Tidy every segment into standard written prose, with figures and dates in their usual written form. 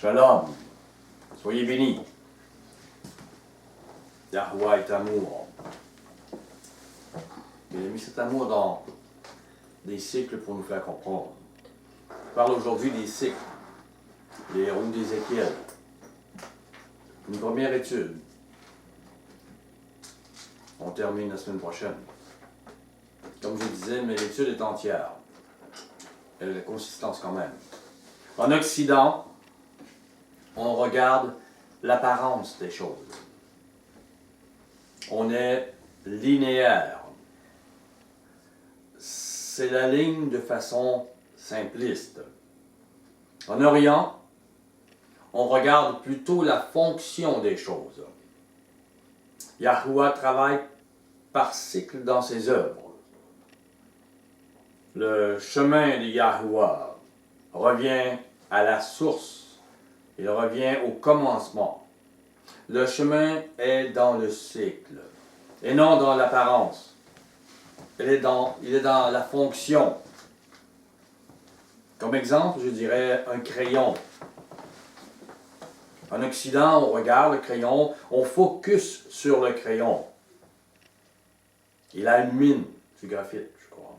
Shalom. Soyez bénis. Yahweh est amour. Il a mis cet amour dans des cycles pour nous faire comprendre. Je parle aujourd'hui des cycles, les héros d'Ézéchiel. Une première étude. On termine la semaine prochaine. Comme je disais, mais l'étude est entière. Elle a la consistance quand même. En Occident, on regarde l'apparence des choses. On est linéaire. C'est la ligne de façon simpliste. En Orient, on regarde plutôt la fonction des choses. Yahuwah travaille par cycle dans ses œuvres. Le chemin de Yahuwah revient à la source. Il revient au commencement. Le chemin est dans le cycle et non dans l'apparence. Il est dans la fonction. Comme exemple, je dirais un crayon. En Occident, on regarde le crayon, on focus sur le crayon. Il a une mine, c'est graphite, je crois.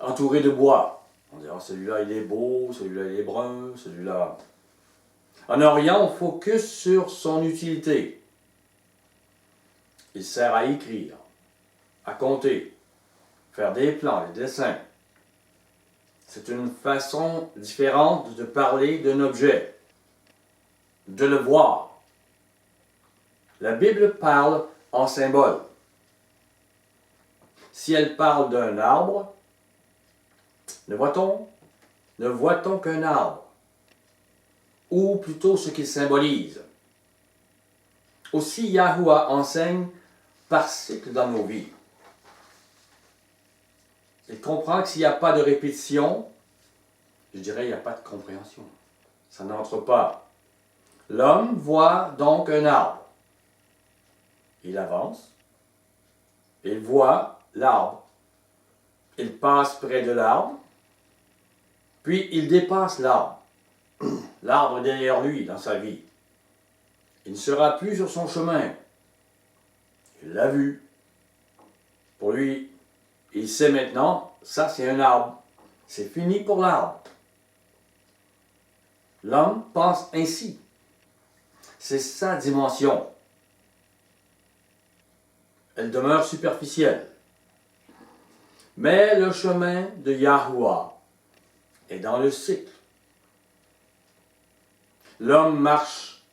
Entouré de bois. On dit, celui-là il est beau, celui-là il est brun, celui-là... En Orient, on focus sur son utilité. Il sert à écrire, à compter, faire des plans, des dessins. C'est une façon différente de parler d'un objet, de le voir. La Bible parle en symbole. Si elle parle d'un arbre, ne voit-on qu'un arbre, ou plutôt ce qu'il symbolise. Aussi, Yahuwah enseigne par cycle dans nos vies. Il comprend que s'il n'y a pas de répétition, je dirais il n'y a pas de compréhension. Ça n'entre pas. L'homme voit donc un arbre. Il avance. Il voit l'arbre. Il passe près de l'arbre. Puis il dépasse l'arbre. L'arbre est derrière lui dans sa vie. Il ne sera plus sur son chemin. Il l'a vu. Pour lui, il sait maintenant, ça c'est un arbre. C'est fini pour l'arbre. L'homme pense ainsi. C'est sa dimension. Elle demeure superficielle. Mais le chemin de Yahuwah est dans le cycle. L'homme marche,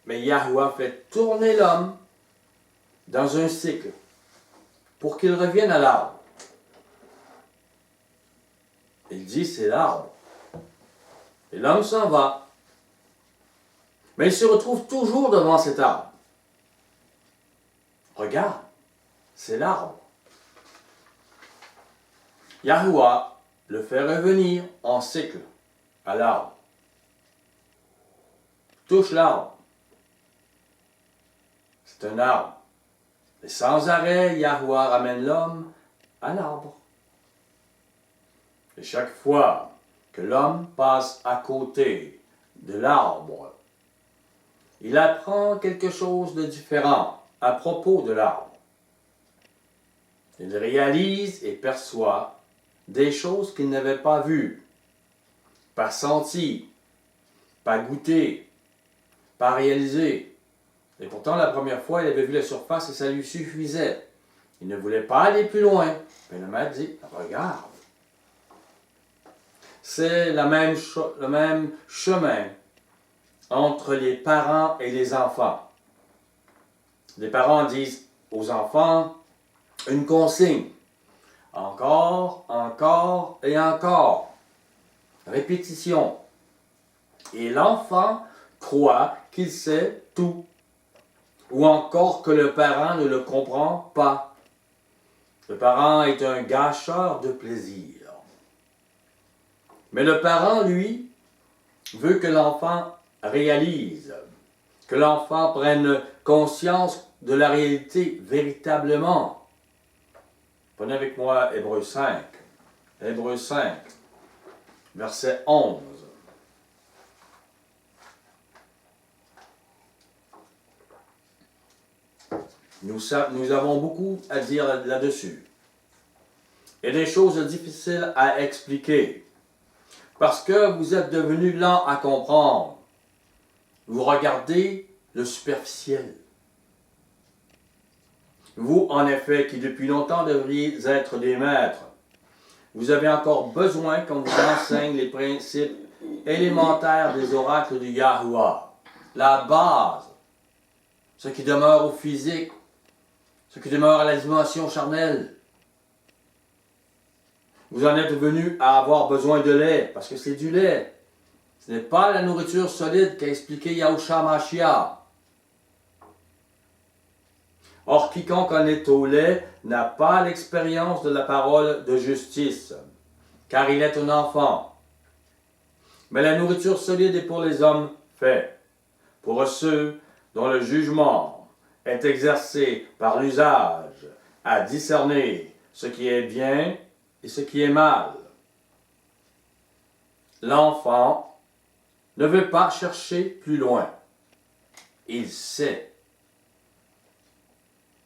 mais Yahuwah fait tourner l'homme dans un cycle pour qu'il revienne à l'arbre. Il dit c'est l'arbre. Et l'homme s'en va. Mais il se retrouve toujours devant cet arbre. Regarde, c'est l'arbre. Yahuwah le fait revenir en cycle à l'arbre. Touche l'arbre. C'est un arbre. Et sans arrêt, Yahuwah ramène l'homme à l'arbre. Et chaque fois que l'homme passe à côté de l'arbre, il apprend quelque chose de différent à propos de l'arbre. Il réalise et perçoit des choses qu'il n'avait pas vues, pas senties, pas goûtées, pas réalisées. Et pourtant, la première fois, il avait vu la surface et ça lui suffisait. Il ne voulait pas aller plus loin. Mais le maître dit, regarde. C'est le même chemin entre les parents et les enfants. Les parents disent aux enfants une consigne. Encore, encore et encore. Répétition. Et l'enfant croit qu'il sait tout. Ou encore que le parent ne le comprend pas. Le parent est un gâcheur de plaisir. Mais le parent, lui, veut que l'enfant réalise, que l'enfant prenne conscience de la réalité véritablement. Prenez avec moi Hébreux 5. Hébreux 5, verset 11. Nous avons beaucoup à dire là-dessus. Il y a des choses difficiles à expliquer. Parce que vous êtes devenu lent à comprendre. Vous regardez le superficiel. Vous, en effet, qui depuis longtemps devriez être des maîtres, vous avez encore besoin qu'on vous enseigne les principes élémentaires des oracles de Yahuwah. La base, ce qui demeure au physique, ce qui demeure à la dimension charnelle. Vous en êtes venu à avoir besoin de lait, parce que c'est du lait. Ce n'est pas la nourriture solide qu'a expliqué Yahushua Mashiach. Or, quiconque en est au lait n'a pas l'expérience de la parole de justice, car il est un enfant. Mais la nourriture solide est pour les hommes faits, pour ceux dont le jugement est exercé par l'usage à discerner ce qui est bien et ce qui est mal. L'enfant ne veut pas chercher plus loin. Il sait.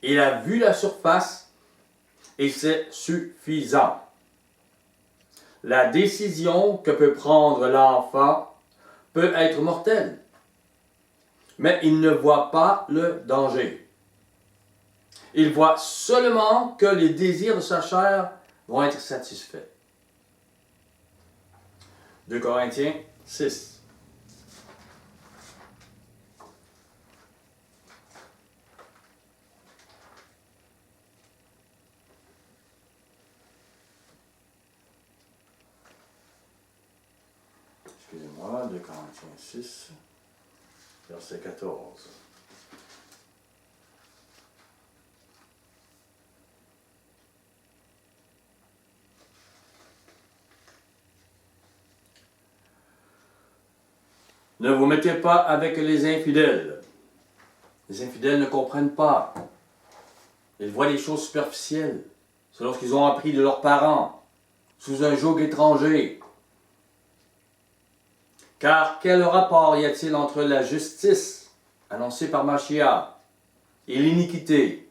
Il a vu la surface et c'est suffisant. La décision que peut prendre l'enfant peut être mortelle, mais il ne voit pas le danger. Il voit seulement que les désirs de sa chair vont être satisfaits. 2 Corinthiens 6. Excusez-moi, 2 Corinthiens 6, verset 14. Ne vous mettez pas avec les infidèles. Les infidèles ne comprennent pas. Ils voient les choses superficielles. C'est lorsqu'ils ont appris de leurs parents, sous un joug étranger. Car quel rapport y a-t-il entre la justice annoncée par Mashiach et l'iniquité?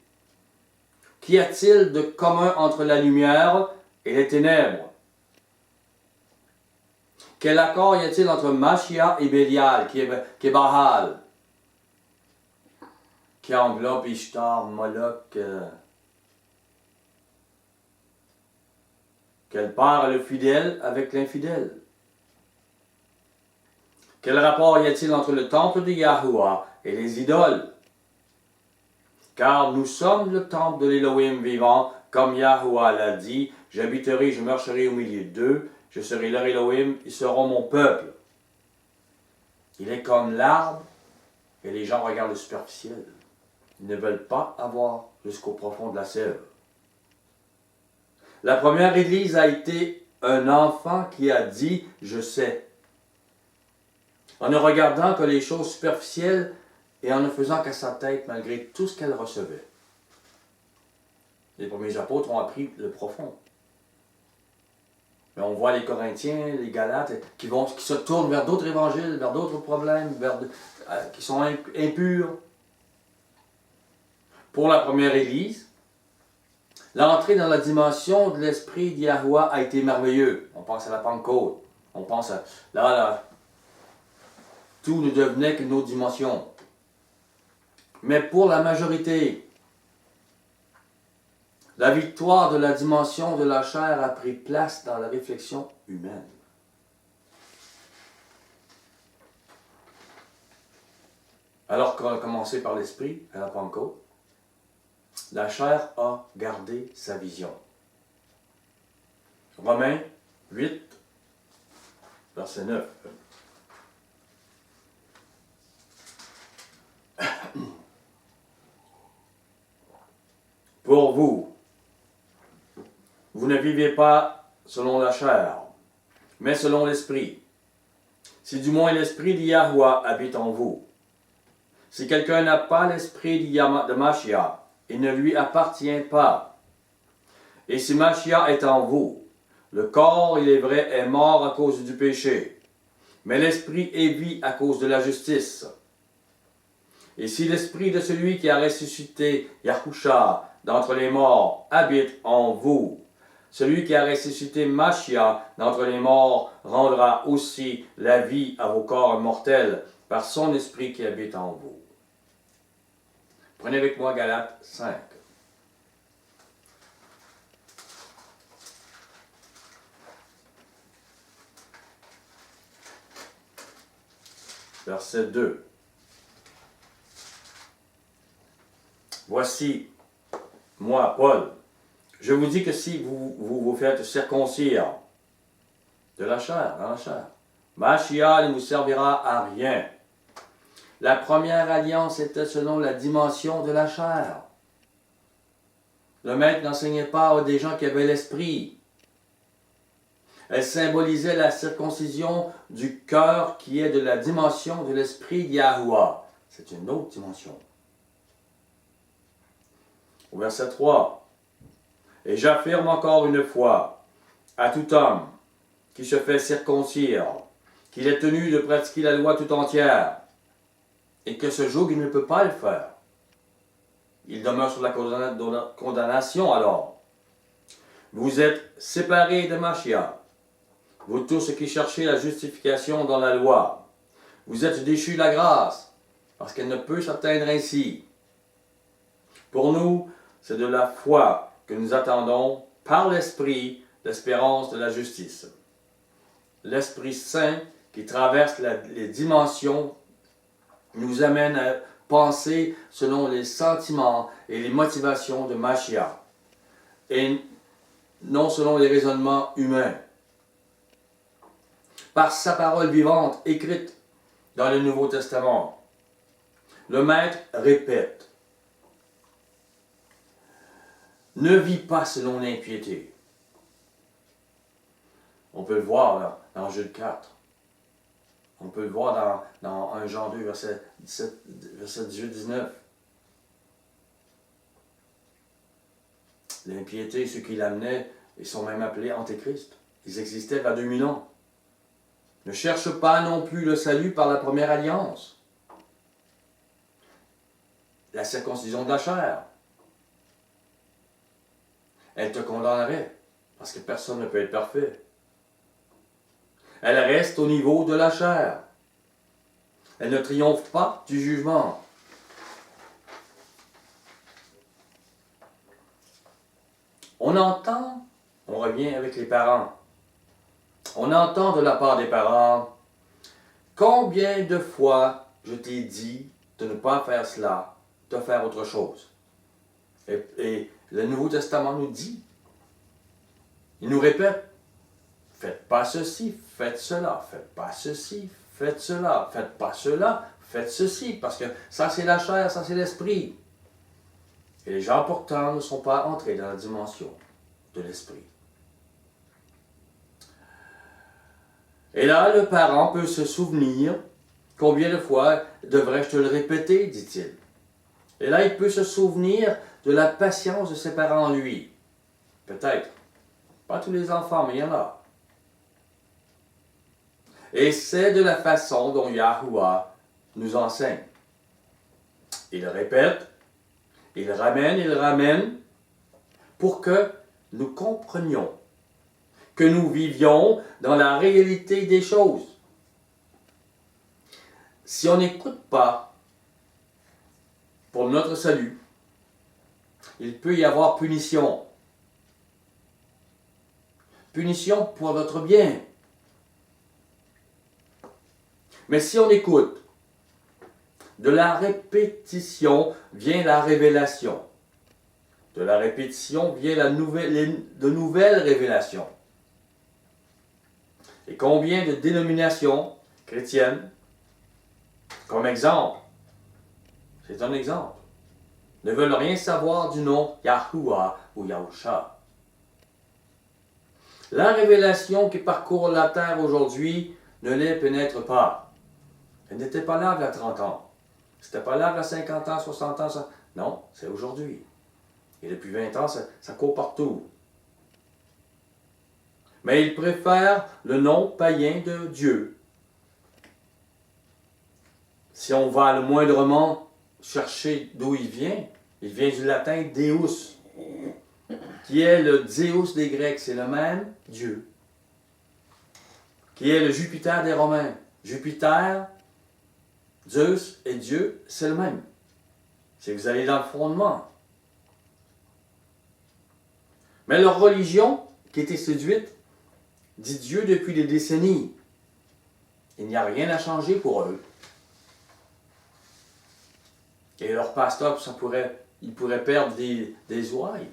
Qu'y a-t-il de commun entre la lumière et les ténèbres? Quel accord y a-t-il entre Mashiach et Bélial, qui est Baal, qui englobe Ishtar, Moloch? Quel part le fidèle avec l'infidèle? Quel rapport y a-t-il entre le temple de Yahuwah et les idoles? Car nous sommes le temple de l'Élohim vivant, comme Yahuwah l'a dit, j'habiterai, je marcherai au milieu d'eux, je serai leur Elohim, ils seront mon peuple. Il est comme l'arbre, et les gens regardent le superficiel. Ils ne veulent pas avoir jusqu'au profond de la sève. La première Église a été un enfant qui a dit « je sais ». En ne regardant que les choses superficielles et en ne faisant qu'à sa tête malgré tout ce qu'elle recevait. Les premiers apôtres ont appris le profond. Mais on voit les Corinthiens, les Galates, qui se tournent vers d'autres évangiles, vers d'autres problèmes, qui sont impurs. Pour la première Église, l'entrée dans la dimension de l'esprit d'Yahuwah a été merveilleux. On pense à la Pentecôte. On pense à... Là, tout ne devenait qu'une autre dimension. Mais pour la majorité, la victoire de la dimension de la chair a pris place dans la réflexion humaine. Alors qu'on a commencé par l'esprit à la Pentecôte, la chair a gardé sa vision. Romains 8, verset 9. Pour vous, vous ne vivez pas selon la chair, mais selon l'esprit. Si du moins l'esprit d'Yahuwah habite en vous. Si quelqu'un n'a pas l'esprit de Mashiach, il ne lui appartient pas. Et si Mashiach est en vous, le corps, il est vrai, est mort à cause du péché, mais l'esprit est vie à cause de la justice. Et si l'esprit de celui qui a ressuscité Yahusha d'entre les morts habite en vous, celui qui a ressuscité Machia d'entre les morts rendra aussi la vie à vos corps mortels par son esprit qui habite en vous. Prenez avec moi Galates 5. Verset 2. Voici, moi, Paul, je vous dis que si vous faites circoncire de la chair, dans la chair, Machia ne vous servira à rien. La première alliance était selon la dimension de la chair. Le maître n'enseignait pas à des gens qui avaient l'esprit. Elle symbolisait la circoncision du cœur qui est de la dimension de l'esprit d'Yahuwah. C'est une autre dimension. Au verset 3. Et j'affirme encore une fois à tout homme qui se fait circoncire qu'il est tenu de pratiquer la loi tout entière et que ce jour il ne peut pas le faire. Il demeure sur la condamnation alors. Vous êtes séparés de Machia. Vous tous qui cherchez la justification dans la loi. Vous êtes déchus de la grâce parce qu'elle ne peut s'atteindre ainsi. Pour nous, c'est de la foi que nous attendons par l'Esprit l'espérance de la justice. L'Esprit Saint qui traverse les dimensions nous amène à penser selon les sentiments et les motivations de Machia et non selon les raisonnements humains. Par sa parole vivante écrite dans le Nouveau Testament, le Maître répète: ne vis pas selon l'impiété. On peut le voir là, dans Jude 4. On peut le voir dans 1 Jean 2, verset 18-19. L'impiété, ceux qui l'amenaient, ils sont même appelés antéchrist. Ils existaient il y a 2000 ans. Ne cherche pas non plus le salut par la première alliance. La circoncision de la chair. Elle te condamnerait, parce que personne ne peut être parfait. Elle reste au niveau de la chair. Elle ne triomphe pas du jugement. On entend, on revient avec les parents, on entend de la part des parents: combien de fois je t'ai dit de ne pas faire cela, de faire autre chose. Et le Nouveau Testament nous dit, il nous répète: faites pas ceci, faites cela, faites pas ceci, faites cela, faites pas cela, faites ceci, parce que ça c'est la chair, ça c'est l'esprit. Et les gens pourtant ne sont pas entrés dans la dimension de l'esprit. Et là, le parent peut se souvenir: combien de fois devrais-je te le répéter, dit-il. Et là, il peut se souvenir de la patience de ses parents en lui. Peut-être. Pas tous les enfants, mais il y en a. Et c'est de la façon dont Yahuwah nous enseigne. Il répète, il ramène, pour que nous comprenions, que nous vivions dans la réalité des choses. Si on n'écoute pas pour notre salut, il peut y avoir punition. Punition pour notre bien. Mais si on écoute, de la répétition vient la révélation. De la répétition vient de nouvelles révélations. Et combien de dénominations chrétiennes, comme exemple, c'est un exemple, ne veulent rien savoir du nom Yahuwah ou Yahusha. La révélation qui parcourt la terre aujourd'hui ne les pénètre pas. Elle n'était pas là il y a 30 ans. C'était pas là il y a 50 ans, 60 ans. Ça... Non, c'est aujourd'hui. Et depuis 20 ans, ça court partout. Mais ils préfèrent le nom païen de Dieu. Si on va le moindrement chercher d'où il vient du latin Deus, qui est le Zeus des Grecs, c'est le même Dieu, qui est le Jupiter des Romains. Jupiter, Zeus et Dieu, c'est le même. Si vous allez dans le fondement. Mais leur religion, qui était séduite, dit Dieu depuis des décennies. Il n'y a rien à changer pour eux. Et leur pasteur, il pourrait perdre des ouailles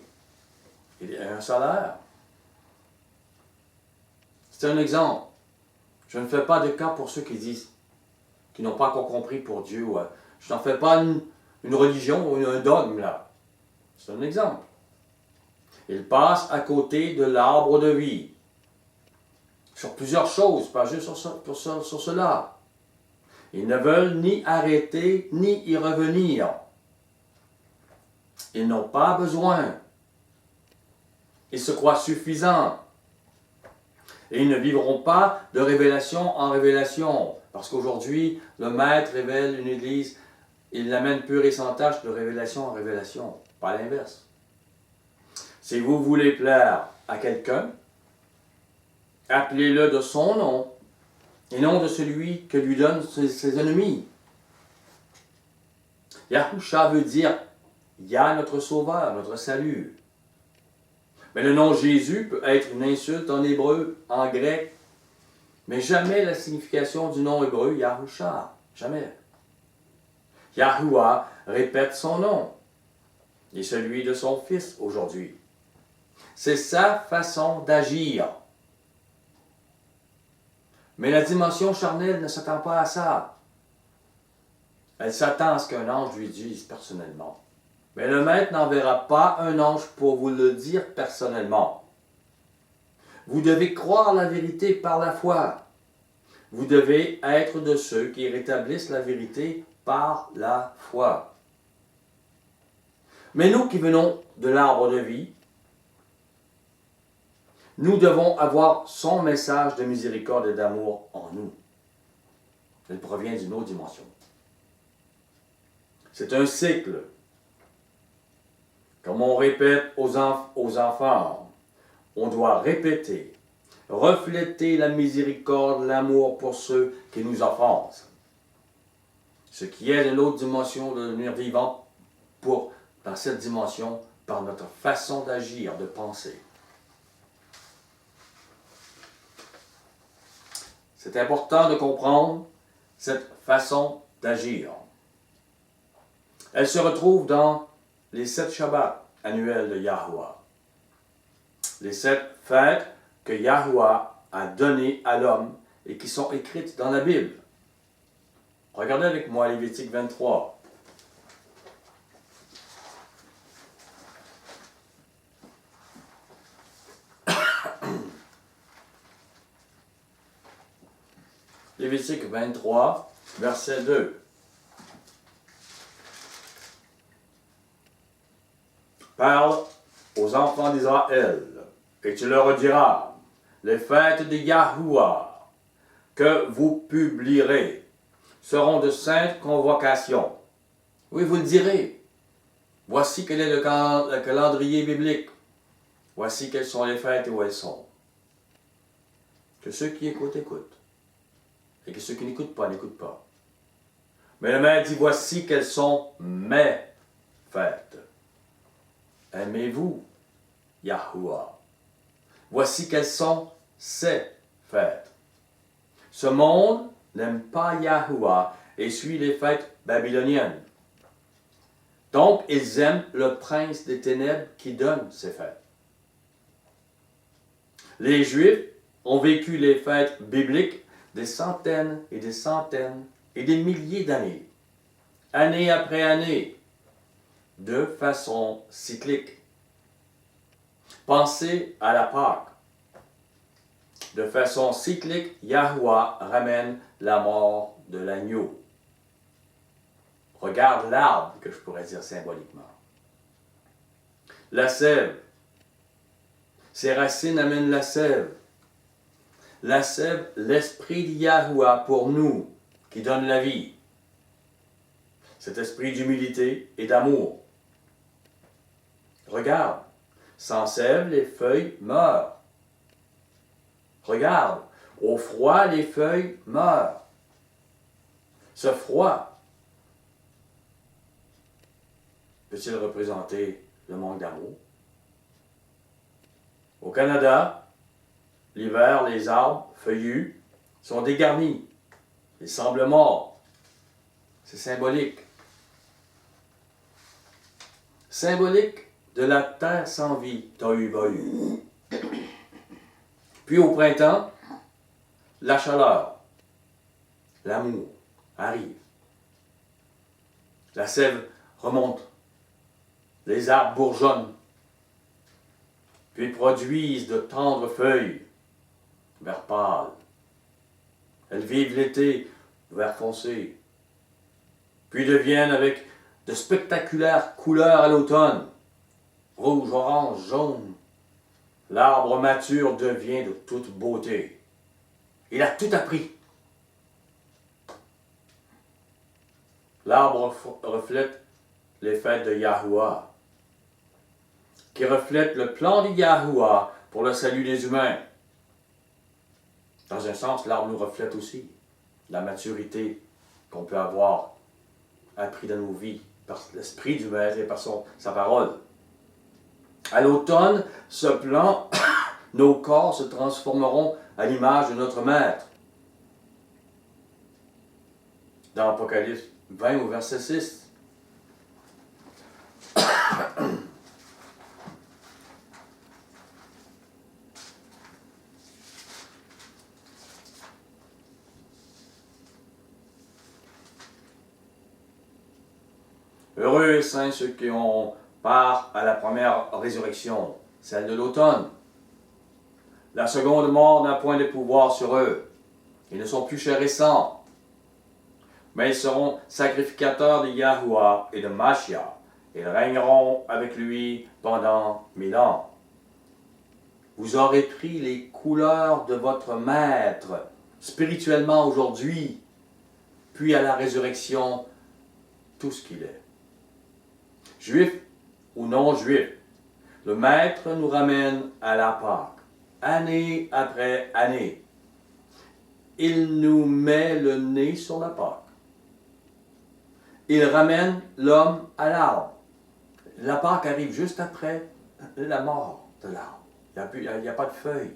et un salaire. C'est un exemple. Je ne fais pas de cas pour ceux qui disent, qui n'ont pas encore compris pour Dieu. Je n'en fais pas une religion ou un dogme là. C'est un exemple. Ils passent à côté de l'arbre de vie. Sur plusieurs choses, pas juste sur cela. Ils ne veulent ni arrêter, ni y revenir. Ils n'ont pas besoin. Ils se croient suffisants. Et ils ne vivront pas de révélation en révélation. Parce qu'aujourd'hui, le maître révèle une église, il l'amène pure et sans tache de révélation en révélation. Pas l'inverse. Si vous voulez plaire à quelqu'un, appelez-le de son nom et non de celui que lui donnent ses ennemis. Yahusha veut dire Yah, notre sauveur, notre salut. Mais le nom Jésus peut être une insulte en hébreu, en grec, mais jamais la signification du nom hébreu Yahusha. Jamais. Yahuwah répète son nom et celui de son fils aujourd'hui. C'est sa façon d'agir. Mais la dimension charnelle ne s'attend pas à ça. Elle s'attend à ce qu'un ange lui dise personnellement. Mais le maître n'enverra pas un ange pour vous le dire personnellement. Vous devez croire la vérité par la foi. Vous devez être de ceux qui rétablissent la vérité par la foi. Mais nous qui venons de l'arbre de vie, nous devons avoir son message de miséricorde et d'amour en nous. Il provient d'une autre dimension. C'est un cycle. Comme on répète aux enfants, on doit répéter, refléter la miséricorde, l'amour pour ceux qui nous offensent. Ce qui est de l'autre dimension de devenir vivant dans cette dimension par notre façon d'agir, de penser. C'est important de comprendre cette façon d'agir. Elle se retrouve dans les 7 Shabbats annuels de Yahuwah. Les 7 fêtes que Yahuwah a données à l'homme et qui sont écrites dans la Bible. Regardez avec moi Lévitique 23. Lévitique 23, verset 2. Parle aux enfants d'Israël, et tu leur diras, les fêtes de Yahuwah que vous publierez seront de saintes convocations. Oui, vous le direz. Voici quel est le calendrier biblique. Voici quelles sont les fêtes et où elles sont. Que ceux qui écoutent, écoutent. Et que ceux qui n'écoutent pas, n'écoutent pas. Mais le maître dit, voici quelles sont mes fêtes. Aimez-vous Yahuwah. Voici quelles sont ses fêtes. Ce monde n'aime pas Yahuwah et suit les fêtes babyloniennes. Donc, ils aiment le prince des ténèbres qui donne ces fêtes. Les Juifs ont vécu les fêtes bibliques des centaines et des milliers d'années, année après année, de façon cyclique. Pensez à la Pâque. De façon cyclique, Yahuwah ramène la mort de l'agneau. Regarde l'arbre, que je pourrais dire symboliquement. La sève. Ses racines amènent la sève. La sève, l'esprit de Yahuwah pour nous, qui donne la vie. cet esprit d'humilité et d'amour. Regarde, sans sève, les feuilles meurent. Regarde, au froid, les feuilles meurent. Ce froid peut-il représenter le manque d'amour? Au Canada, l'hiver, les arbres feuillus sont dégarnis. Ils semblent morts. C'est symbolique. Symbolique de la terre sans vie, tohu-bohu. Puis au printemps, la chaleur, l'amour arrive. La sève remonte. Les arbres bourgeonnent. Puis produisent de tendres feuilles, vert pâle. Elles vivent l'été, vert foncé. Puis deviennent avec de spectaculaires couleurs à l'automne. Rouge, orange, jaune. L'arbre mature devient de toute beauté. Il a tout appris. L'arbre reflète les fêtes de Yahuwah, qui reflète le plan de Yahuwah pour le salut des humains. Dans un sens, l'arbre nous reflète aussi la maturité qu'on peut avoir appris dans nos vies par l'esprit du Maître et par sa parole. À l'automne, ce plan, nos corps se transformeront à l'image de notre Maître. Dans l'Apocalypse 20 au verset 6. Heureux et saints ceux qui ont part à la première résurrection, celle de l'automne. La seconde mort n'a point de pouvoir sur eux. Ils ne sont plus chairs et sang, mais ils seront sacrificateurs de Yahuwah et de Mashiach. Ils régneront avec lui pendant 1000 ans. Vous aurez pris les couleurs de votre Maître spirituellement aujourd'hui, puis à la résurrection, tout ce qu'il est. Juif ou non juif, le Maître nous ramène à la Pâque, année après année. Il nous met le nez sur la Pâque. Il ramène l'homme à l'arbre. La Pâque arrive juste après la mort de l'arbre. Il n'y a pas de feuilles.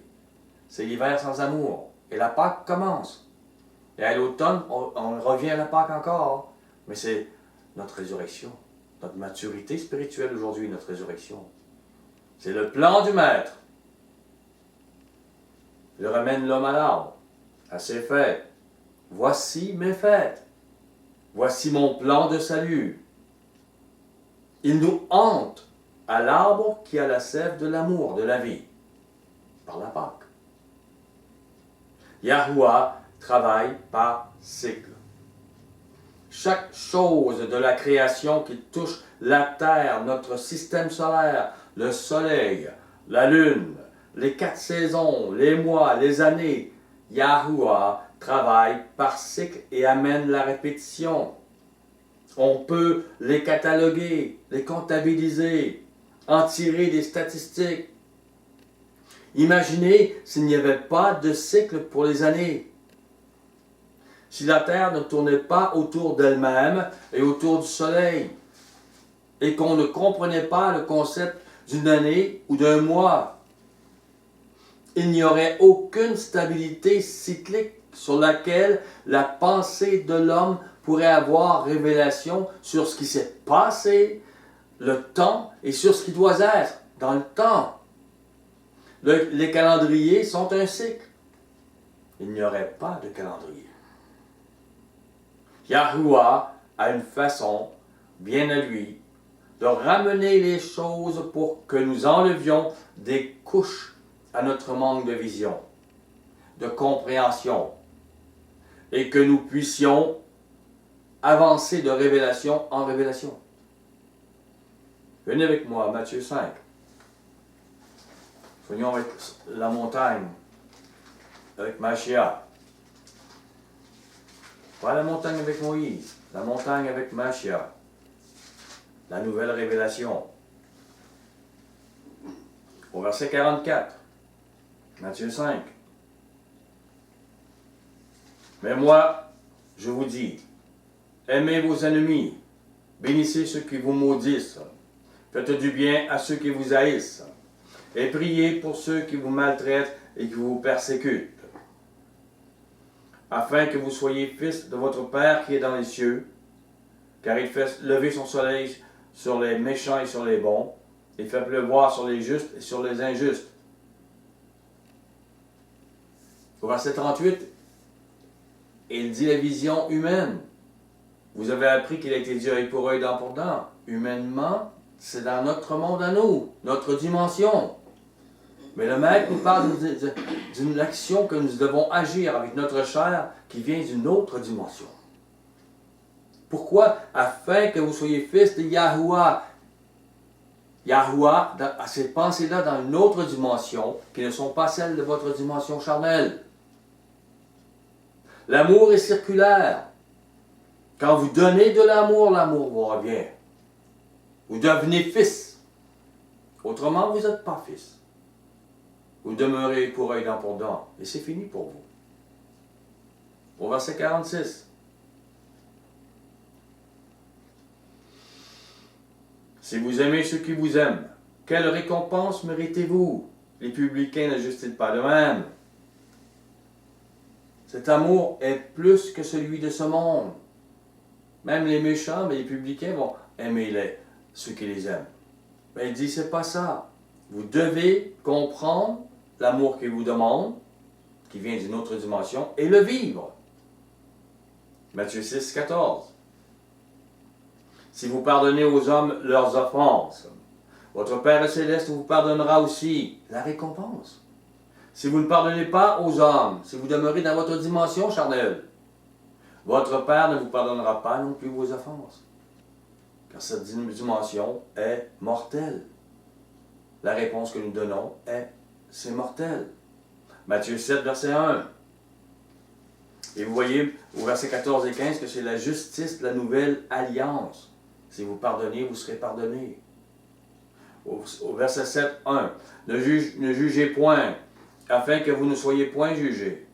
C'est l'hiver sans amour. Et la Pâque commence. Et à l'automne, on revient à la Pâque encore. Mais c'est notre résurrection. Notre maturité spirituelle aujourd'hui, notre résurrection. C'est le plan du Maître. Il ramène l'homme à l'arbre, à ses fêtes. Voici mes fêtes. Voici mon plan de salut. Il nous hante à l'arbre qui a la sève de l'amour, de la vie, par la Pâque. Yahuwah travaille par cycle. Chaque chose de la création qui touche la terre, notre système solaire, le soleil, la lune, les 4 saisons, les mois, les années, Yahuwah travaille par cycle et amène la répétition. On peut les cataloguer, les comptabiliser, en tirer des statistiques. Imaginez s'il n'y avait pas de cycle pour les années. Si la Terre ne tournait pas autour d'elle-même et autour du Soleil, et qu'on ne comprenait pas le concept d'une année ou d'un mois, il n'y aurait aucune stabilité cyclique sur laquelle la pensée de l'homme pourrait avoir révélation sur ce qui s'est passé, le temps et sur ce qui doit être dans le temps. Les calendriers sont un cycle. Il n'y aurait pas de calendrier. Yahuwah a une façon, bien à lui, de ramener les choses pour que nous enlevions des couches à notre manque de vision, de compréhension, et que nous puissions avancer de révélation en révélation. Venez avec moi à Matthieu 5. Soignons avec la montagne, avec Mashiach. Pas la montagne avec Moïse, la montagne avec Machia, la nouvelle révélation. Au verset 44, Matthieu 5. Mais moi, je vous dis, aimez vos ennemis, bénissez ceux qui vous maudissent, faites du bien à ceux qui vous haïssent, et priez pour ceux qui vous maltraitent et qui vous persécutent, afin que vous soyez fils de votre Père qui est dans les cieux, car il fait lever son soleil sur les méchants et sur les bons, il fait pleuvoir sur les justes et sur les injustes. Au verset 38, il dit la vision humaine. Vous avez appris qu'il a été dit œil pour œil, dent pour dent. Humainement, c'est dans notre monde à nous, notre dimension. Mais le Maître nous parle d'une action que nous devons agir avec notre chair qui vient d'une autre dimension. Pourquoi? Afin que vous soyez fils de Yahuwah. Yahuwah a ces pensées-là dans une autre dimension qui ne sont pas celles de votre dimension charnelle. L'amour est circulaire. Quand vous donnez de l'amour, l'amour vous revient. Vous devenez fils. Autrement, vous n'êtes pas fils. Vous demeurez pour œil, dent pour dent. Et c'est fini pour vous. Au verset 46. Si vous aimez ceux qui vous aiment, quelle récompense méritez-vous? Les publicains ne justifient pas de même. Cet amour est plus que celui de ce monde. Même les méchants, mais les publicains vont aimer ceux qui les aiment. Mais il dit, c'est pas ça. Vous devez comprendre l'amour qu'il vous demande, qui vient d'une autre dimension, et le vivre. Matthieu 6, 14. Si vous pardonnez aux hommes leurs offenses, votre Père céleste vous pardonnera aussi la récompense. Si vous ne pardonnez pas aux hommes, si vous demeurez dans votre dimension charnelle, votre Père ne vous pardonnera pas non plus vos offenses. Car cette dimension est mortelle. La réponse que nous donnons est c'est mortel. Matthieu 7, verset 1. Et vous voyez au verset 14 et 15 que c'est la justice de la nouvelle alliance. Si vous pardonnez, vous serez pardonné. Au verset 7, 1. Ne jugez point, afin que vous ne soyez point jugés.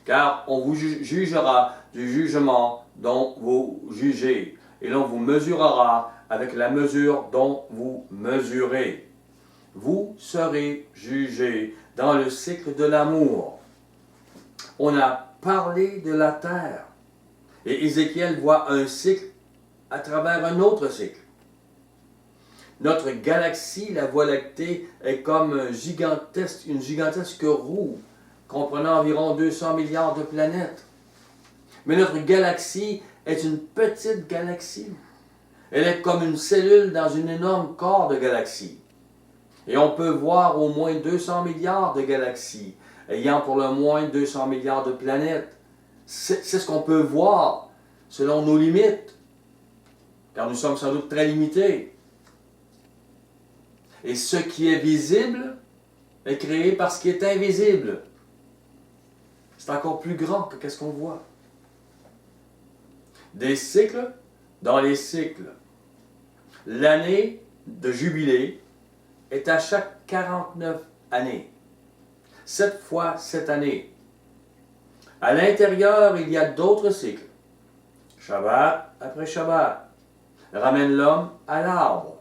Car on vous jugera du jugement dont vous jugez, et l'on vous mesurera avec la mesure dont vous mesurez. Vous serez jugés dans le cycle de l'amour. On a parlé de la terre, et Ézéchiel voit un cycle à travers un autre cycle. Notre galaxie, la Voie lactée, est comme une gigantesque roue comprenant environ 200 milliards de planètes. Mais notre galaxie est une petite galaxie. Elle est comme une cellule dans une énorme corps de galaxies. Et on peut voir au moins 200 milliards de galaxies, ayant pour le moins 200 milliards de planètes. C'est ce qu'on peut voir selon nos limites, car nous sommes sans doute très limités. Et ce qui est visible est créé par ce qui est invisible. C'est encore plus grand que ce qu'on voit. Des cycles dans les cycles. L'année de jubilé est à chaque 49 années. 7 fois 7 années. À l'intérieur, il y a d'autres cycles. Shabbat après Shabbat ramène l'homme à l'arbre.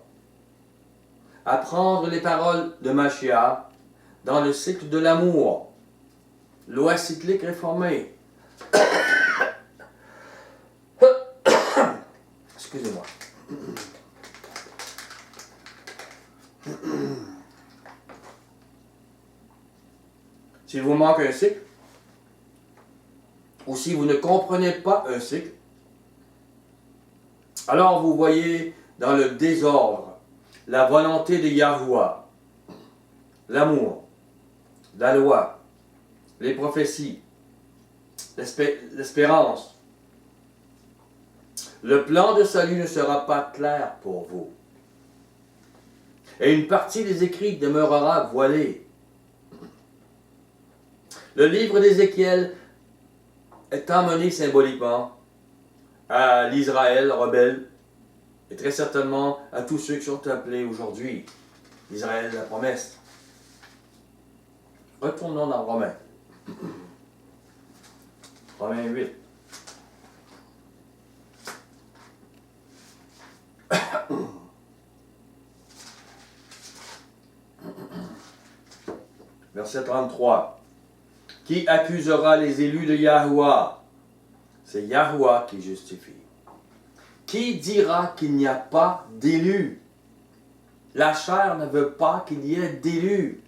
Apprendre les paroles de Mashiach dans le cycle de l'amour. Loi cyclique réformée. Excusez-moi. S'il vous manque un cycle, ou si vous ne comprenez pas un cycle, alors vous voyez dans le désordre la volonté de Yahuwah, l'amour, la loi, les prophéties, l'espérance. Le plan de salut ne sera pas clair pour vous. Et une partie des écrits demeurera voilée. Le livre d'Ézéchiel est emmené symboliquement à l'Israël rebelle et très certainement à tous ceux qui sont appelés aujourd'hui l'Israël de la promesse. Retournons dans Romains. Romains 8. Verset 33. Qui accusera les élus de Yahuwah? C'est Yahuwah qui justifie. Qui dira qu'il n'y a pas d'élus? La chair ne veut pas qu'il y ait d'élus.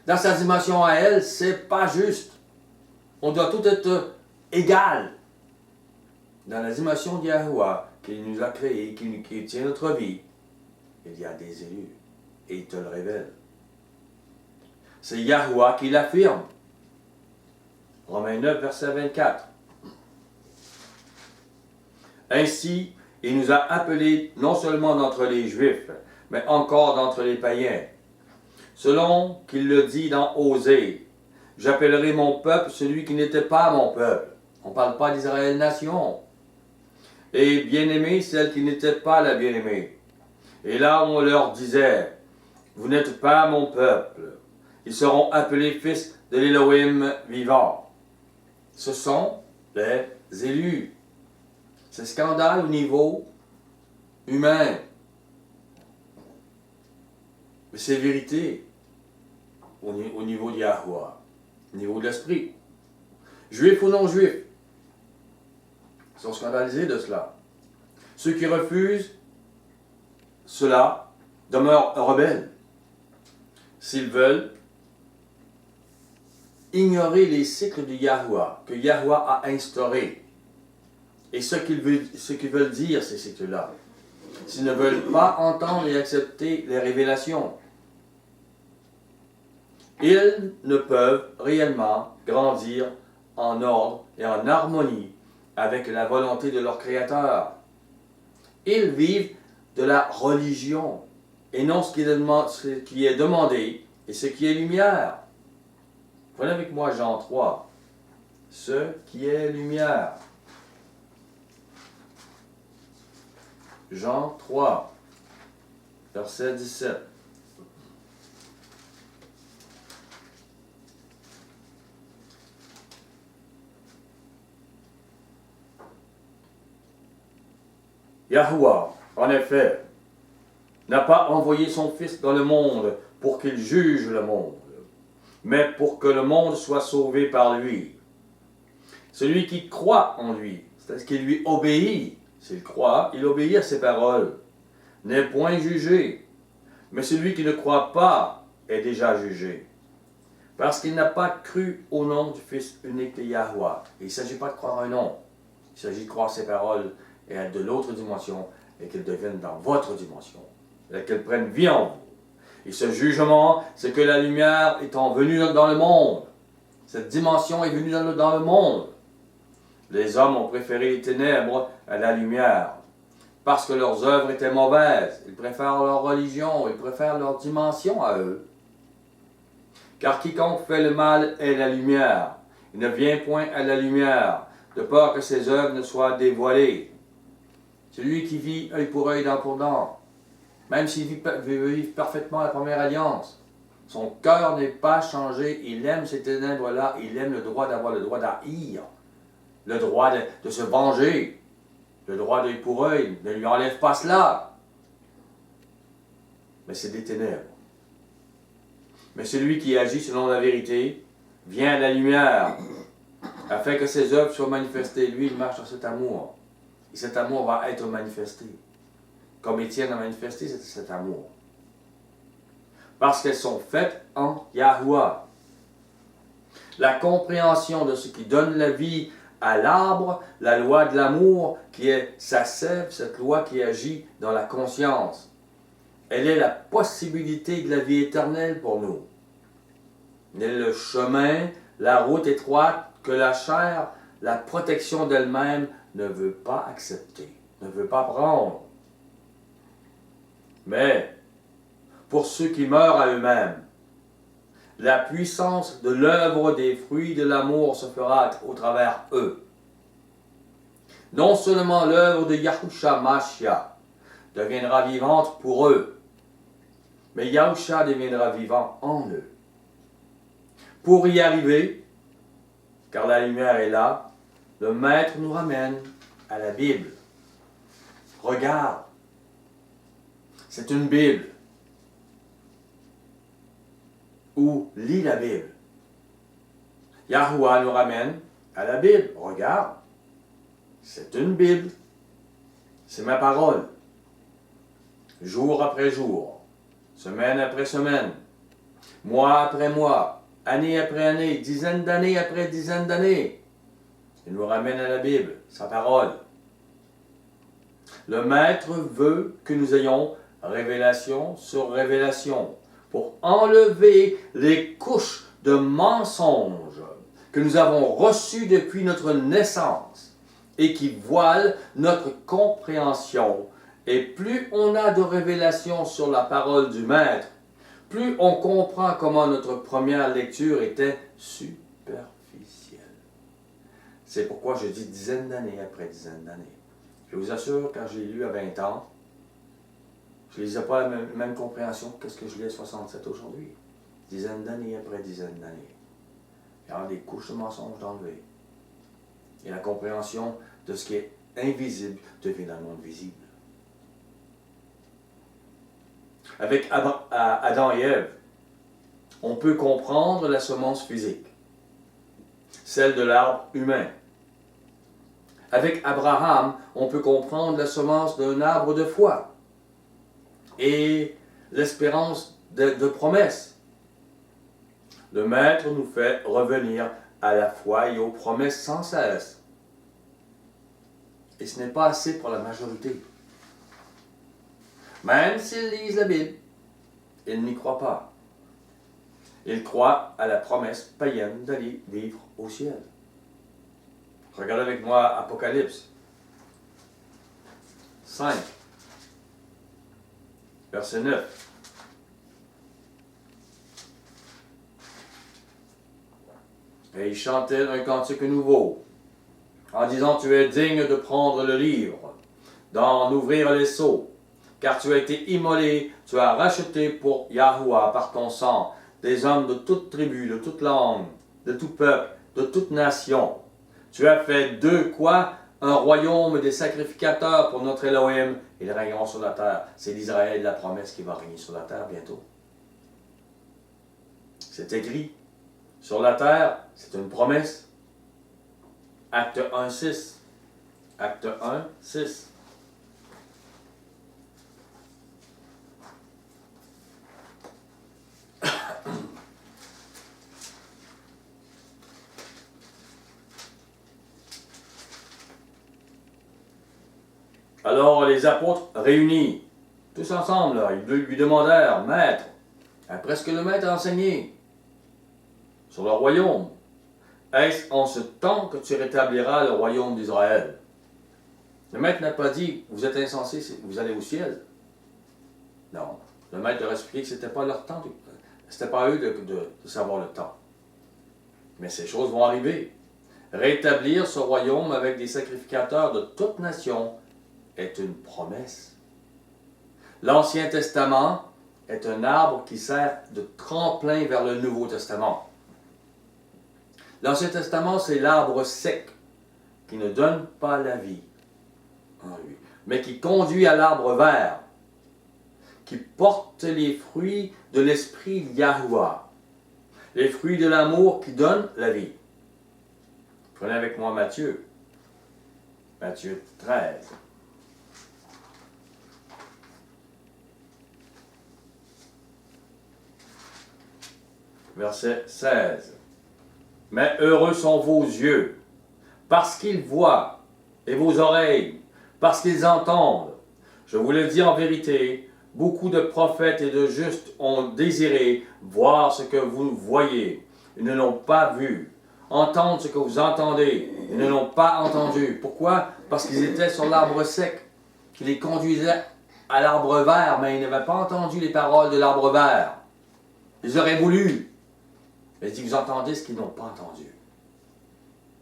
Dans sa dimension à elle, c'est pas juste. On doit tout être égal. Dans la dimension de Yahuwah, qui nous a créés, qui tient notre vie, il y a des élus. Et il te le révèle. C'est Yahuwah qui l'affirme. Romains 9, verset 24. Ainsi, il nous a appelés non seulement d'entre les Juifs, mais encore d'entre les païens. Selon qu'il le dit dans Osée, j'appellerai mon peuple celui qui n'était pas mon peuple. On ne parle pas d'Israël nation. Et bien-aimé, celle qui n'était pas la bien-aimée. Et là, on leur disait, vous n'êtes pas mon peuple. Ils seront appelés fils de l'Élohim vivant. Ce sont les élus. C'est scandale au niveau humain. Mais c'est vérité au niveau de Yahuwah, au niveau de l'esprit. Juifs ou non juifs, ils sont scandalisés de cela. Ceux qui refusent cela demeurent rebelles. S'ils veulent ignorer les cycles de Yahuwah, que Yahuwah a instaurés, et ce qu'ils veulent dire, ces cycles-là, s'ils ne veulent pas entendre et accepter les révélations, ils ne peuvent réellement grandir en ordre et en harmonie avec la volonté de leur Créateur. Ils vivent de la religion et non ce qui est demandé et ce qui est lumière. Prenez avec moi Jean 3, ce qui est lumière. Jean 3, verset 17. Yahuwah, en effet, n'a pas envoyé son Fils dans le monde pour qu'il juge le monde, mais pour que le monde soit sauvé par lui. Celui qui croit en lui, c'est-à-dire qui lui obéit, s'il croit, il obéit à ses paroles, n'est point jugé, mais celui qui ne croit pas est déjà jugé, parce qu'il n'a pas cru au nom du Fils unique de Yahuwah. Il ne s'agit pas de croire un nom, il s'agit de croire ses paroles et être de l'autre dimension, et qu'elles deviennent dans votre dimension, et qu'elles prennent vie en vous. Et ce jugement, c'est que la lumière étant venue dans le monde, cette dimension est venue dans le monde. Les hommes ont préféré les ténèbres à la lumière, parce que leurs œuvres étaient mauvaises. Ils préfèrent leur religion, ils préfèrent leur dimension à eux. Car quiconque fait le mal est la lumière. Il ne vient point à la lumière, de peur que ses œuvres ne soient dévoilées. Celui qui vit œil pour œil, dent pour dent, même s'il vit parfaitement la première alliance, son cœur n'est pas changé, il aime ces ténèbres-là, il aime le droit d'avoir le droit d'haïr, le droit de se venger, le droit d'œil pour œil, ne lui enlève pas cela. Mais c'est des ténèbres. Mais celui qui agit selon la vérité vient à la lumière, afin que ses œuvres soient manifestées. Lui, il marche dans cet amour. Et cet amour va être manifesté. Comme Étienne a manifesté cet amour. Parce qu'elles sont faites en Yahuwah. La compréhension de ce qui donne la vie à l'arbre, la loi de l'amour, qui est sa sève, cette loi qui agit dans la conscience. Elle est la possibilité de la vie éternelle pour nous. Elle est le chemin, la route étroite que la chair, la protection d'elle-même, ne veut pas accepter, ne veut pas prendre. Mais, pour ceux qui meurent à eux-mêmes, La puissance de l'œuvre des fruits de l'amour se fera au travers eux. Non seulement l'œuvre de Yahushua Mashiach deviendra vivante pour eux, mais Yahushua deviendra vivant en eux. Pour y arriver, car la lumière est là, le Maître nous ramène à la Bible. Regarde, c'est une Bible. Ou lis la Bible. Yahuwah nous ramène à la Bible. Regarde, c'est une Bible. C'est ma parole. Jour après jour, semaine après semaine, mois après mois, année après année, dizaines d'années après dizaines d'années. Il nous ramène à la Bible, sa parole. Le Maître veut que nous ayons révélation sur révélation pour enlever les couches de mensonges que nous avons reçues depuis notre naissance et qui voilent notre compréhension. Et plus on a de révélation sur la parole du Maître, plus on comprend comment notre première lecture était superficielle. C'est pourquoi je dis dizaines d'années après dizaines d'années. Je vous assure, quand j'ai lu à 20 ans, je ne lisais pas la même compréhension que ce que je lis à 67 aujourd'hui. Dizaines d'années après dizaines d'années. Il y a des couches de mensonges d'enlever. Et la compréhension de ce qui est invisible devient dans le monde visible. Avec Adam et Ève, on peut comprendre la semence physique, celle de l'arbre humain. Avec Abraham, on peut comprendre la semence d'un arbre de foi et l'espérance de promesses. Le Maître nous fait revenir à la foi et aux promesses sans cesse. Et ce n'est pas assez pour la majorité. Même s'ils lisent la Bible, ils n'y croient pas. Ils croient à la promesse païenne d'aller vivre au ciel. Regardez avec moi Apocalypse 5, verset 9. Et il chantait un cantique nouveau, en disant, tu es digne de prendre le livre, d'en ouvrir les sceaux, car tu as été immolé, tu as racheté pour Yahuwah par ton sang des hommes de toute tribu, de toute langue, de tout peuple, de toute nation. Tu as fait d'eux quoi? Un royaume des sacrificateurs pour notre Elohim. Ils régneront sur la terre. C'est l'Israël de la promesse qui va régner sur la terre bientôt. C'est écrit. Sur la terre, c'est une promesse. Acte 1, 6. Acte 1, 6. Alors les apôtres réunis, tous ensemble, là, ils lui demandèrent, Maître, après ce que le Maître a enseigné sur le royaume, est-ce en ce temps que tu rétabliras le royaume d'Israël? Le Maître n'a pas dit, vous êtes insensés, vous allez au ciel. Non, le Maître leur a expliqué que ce n'était pas leur temps, c'était pas à eux de savoir le temps. Mais ces choses vont arriver. Rétablir ce royaume avec des sacrificateurs de toute nation est une promesse. L'Ancien Testament est un arbre qui sert de tremplin vers le Nouveau Testament. L'Ancien Testament, c'est l'arbre sec qui ne donne pas la vie en lui, mais qui conduit à l'arbre vert, qui porte les fruits de l'esprit Yahuwah, les fruits de l'amour qui donnent la vie. Prenez avec moi Matthieu 13. Verset 16. Mais heureux sont vos yeux, parce qu'ils voient, et vos oreilles, parce qu'ils entendent. Je vous le dis en vérité, beaucoup de prophètes et de justes ont désiré voir ce que vous voyez, ils ne l'ont pas vu. Entendre ce que vous entendez, ils ne l'ont pas entendu. Pourquoi? Parce qu'ils étaient sur l'arbre sec, qui les conduisait à l'arbre vert, mais ils n'avaient pas entendu les paroles de l'arbre vert. Ils auraient voulu, Mais il dit, vous entendez ce qu'ils n'ont pas entendu.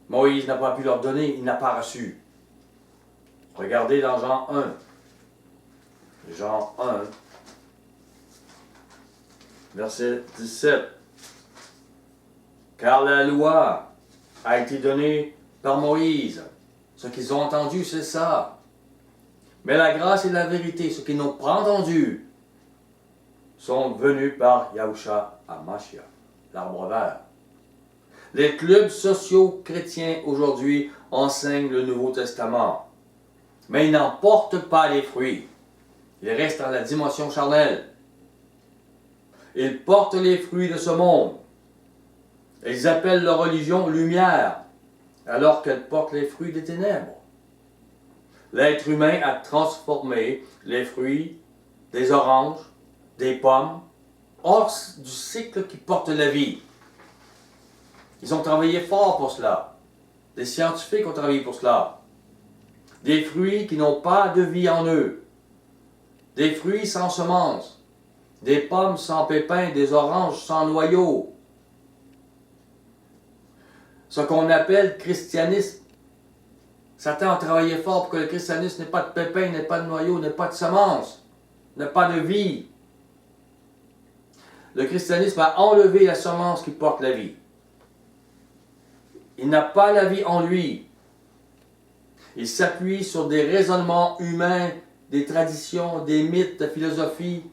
Moïse n'a pas pu leur donner, il n'a pas reçu. Regardez dans Jean 1. Jean 1, verset 17. Car la loi a été donnée par Moïse. Ce qu'ils ont entendu, c'est ça. Mais la grâce et la vérité, ce qu'ils n'ont pas entendu, sont venus par Yahushua HaMashiach, l'arbre vert. Les clubs sociaux chrétiens aujourd'hui enseignent le Nouveau Testament, mais ils n'en portent pas les fruits. Ils restent dans la dimension charnelle. Ils portent les fruits de ce monde. Ils appellent leur religion lumière, alors qu'elle porte les fruits des ténèbres. L'être humain a transformé les fruits des oranges, des pommes, hors du cycle qui porte la vie. Ils ont travaillé fort pour cela. Les scientifiques ont travaillé pour cela. Des fruits qui n'ont pas de vie en eux. Des fruits sans semences. Des pommes sans pépins, des oranges sans noyau. Ce qu'on appelle christianisme. Satan a travaillé fort pour que le christianisme n'ait pas de pépins, n'ait pas de noyau, n'ait pas de semences, n'ait pas de vie. Le christianisme a enlevé la semence qui porte la vie. Il n'a pas la vie en lui. Il s'appuie sur des raisonnements humains, des traditions, des mythes, de philosophie,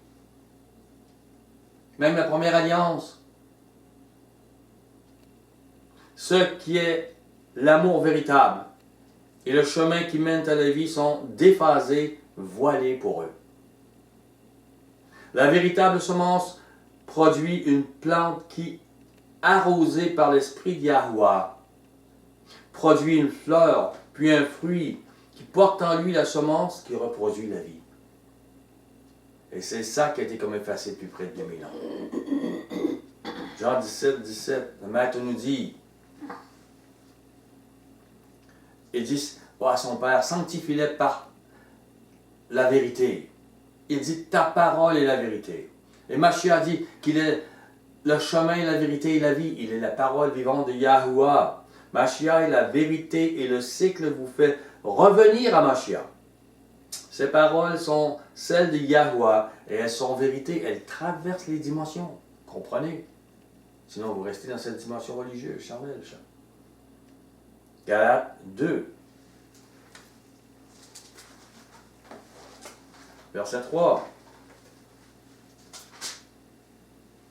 même la première alliance. Ce qui est l'amour véritable et le chemin qui mène à la vie sont déphasés, voilés pour eux. La véritable semence produit une plante qui, arrosée par l'esprit d'Yahuwah, produit une fleur, puis un fruit qui porte en lui la semence qui reproduit la vie. Et c'est ça qui a été comme effacé depuis près de 2000 ans. Jean 17, 17, le maître nous dit, il dit à son Père, sanctifie-les par la vérité. Il dit, ta parole est la vérité. Et Mashiach dit qu'il est le chemin, la vérité et la vie. Il est la parole vivante de Yahuwah. Mashiach est la vérité et le cycle vous fait revenir à Mashiach. Ces paroles sont celles de Yahuwah et elles sont vérité. Elles traversent les dimensions. Comprenez? Sinon vous restez dans cette dimension religieuse, charnelle. Galates 2. Verset 3.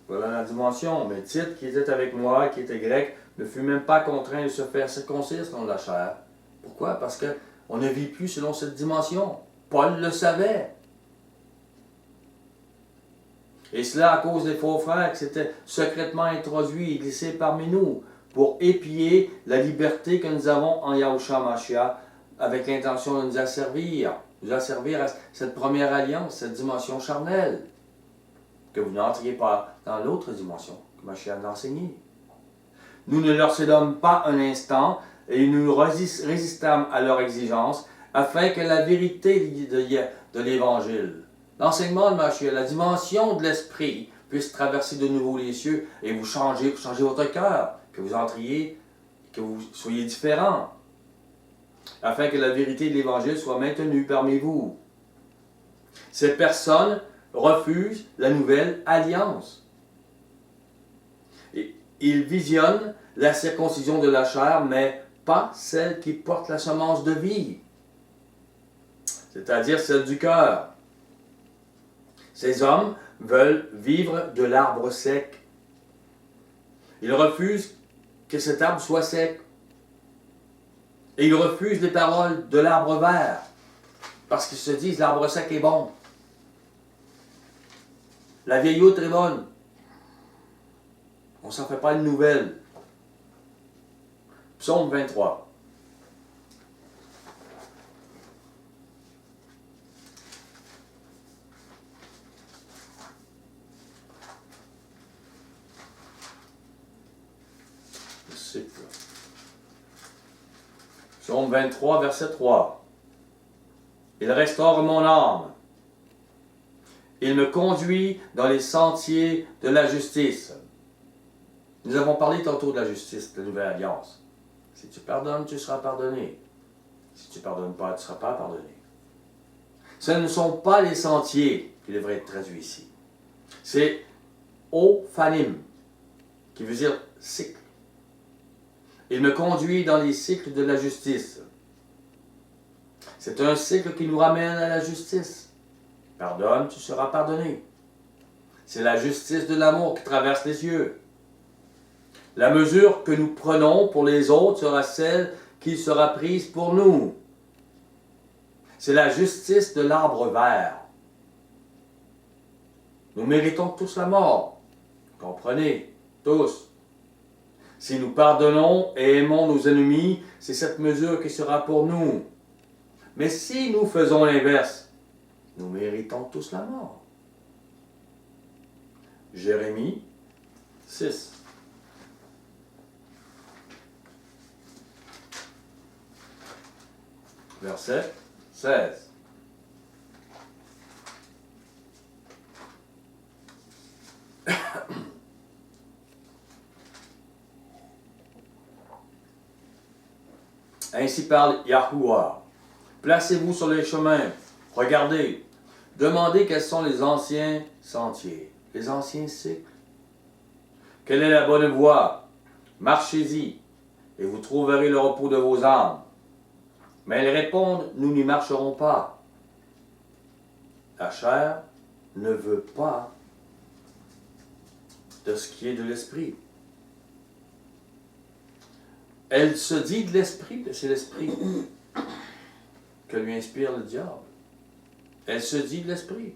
Voilà la dimension. Mais Tite, qui était avec moi, qui était grec, ne fut même pas contraint de se faire circoncire selon la chair. Pourquoi? Parce qu'on ne vit plus selon cette dimension. Paul le savait. Et cela à cause des faux frères qui s'étaient secrètement introduits et glissés parmi nous pour épier la liberté que nous avons en Yahushua Mashiach avec l'intention de nous asservir à cette première alliance, cette dimension charnelle, que vous n'entriez pas dans l'autre dimension que Mashiach a enseignée. Nous ne leur cédâmes pas un instant et nous résistâmes à leur exigence afin que la vérité de l'Évangile, l'enseignement de Mashiach, la dimension de l'Esprit puisse traverser de nouveau les cieux et vous changer votre cœur, que vous entriez, que vous soyez différents, afin que la vérité de l'Évangile soit maintenue parmi vous. Ces personnes refusent la nouvelle alliance. Et ils visionnent la circoncision de la chair, mais pas celle qui porte la semence de vie, c'est-à-dire celle du cœur. Ces hommes veulent vivre de l'arbre sec. Ils refusent que cet arbre soit sec. Et ils refusent les paroles de l'arbre vert, parce qu'ils se disent l'arbre sec est bon. La vieille outre est bonne. On ne s'en fait pas une nouvelle. Psaume 23. Psaume 23, verset 3. Il restaure mon âme. Il me conduit dans les sentiers de la justice. Nous avons parlé tantôt de la justice, de la nouvelle alliance. Si tu pardonnes, tu seras pardonné. Si tu ne pardonnes pas, tu ne seras pas pardonné. Ce ne sont pas les sentiers qui devraient être traduits ici. C'est Ophanim, qui veut dire cycle. Il me conduit dans les cycles de la justice. C'est un cycle qui nous ramène à la justice. Pardonne, tu seras pardonné. C'est la justice de l'amour qui traverse les yeux. La mesure que nous prenons pour les autres sera celle qui sera prise pour nous. C'est la justice de l'arbre vert. Nous méritons tous la mort. Comprenez, tous. Si nous pardonnons et aimons nos ennemis, c'est cette mesure qui sera pour nous. Mais si nous faisons l'inverse, nous méritons tous la mort. Jérémie 6. Verset 16. Ainsi parle Yahuwah. Placez-vous sur les chemins, regardez, demandez quels sont les anciens sentiers, les anciens cycles. Quelle est la bonne voie? Marchez-y, et vous trouverez le repos de vos âmes. Mais elles répondent, nous n'y marcherons pas. La chair ne veut pas de ce qui est de l'esprit. Elle se dit de l'esprit, c'est l'esprit que lui inspire le diable. Elle se dit de l'esprit.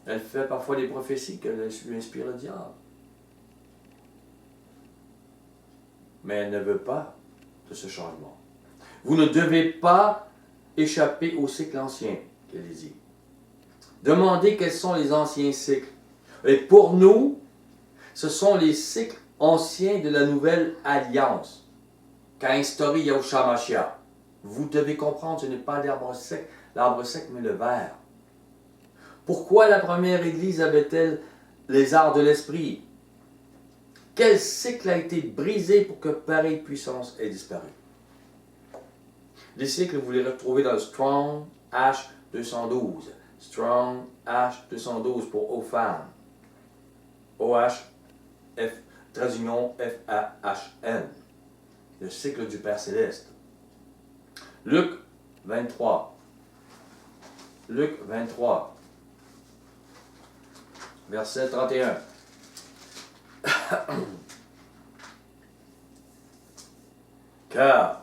Elle fait parfois des prophéties que lui inspire le diable. Mais elle ne veut pas de ce changement. Vous ne devez pas échapper au cycle ancien, qu'elle dit. Demandez quels sont les anciens cycles. Et pour nous, ce sont les cycles anciens de la nouvelle alliance qu'a instauré Yahushua Mashiach. Vous devez comprendre, ce n'est pas l'arbre sec, mais le verre. Pourquoi la première Église avait-elle les arts de l'esprit? Quel cycle a été brisé pour que pareille puissance ait disparu? Les cycles, vous les retrouvez dans le Strong H 212. Strong H 212 pour Opham. OH, F, trait d'union F-A-H-N. Le cycle du Père Céleste. Luc 23. Luc 23. Verset 31. Car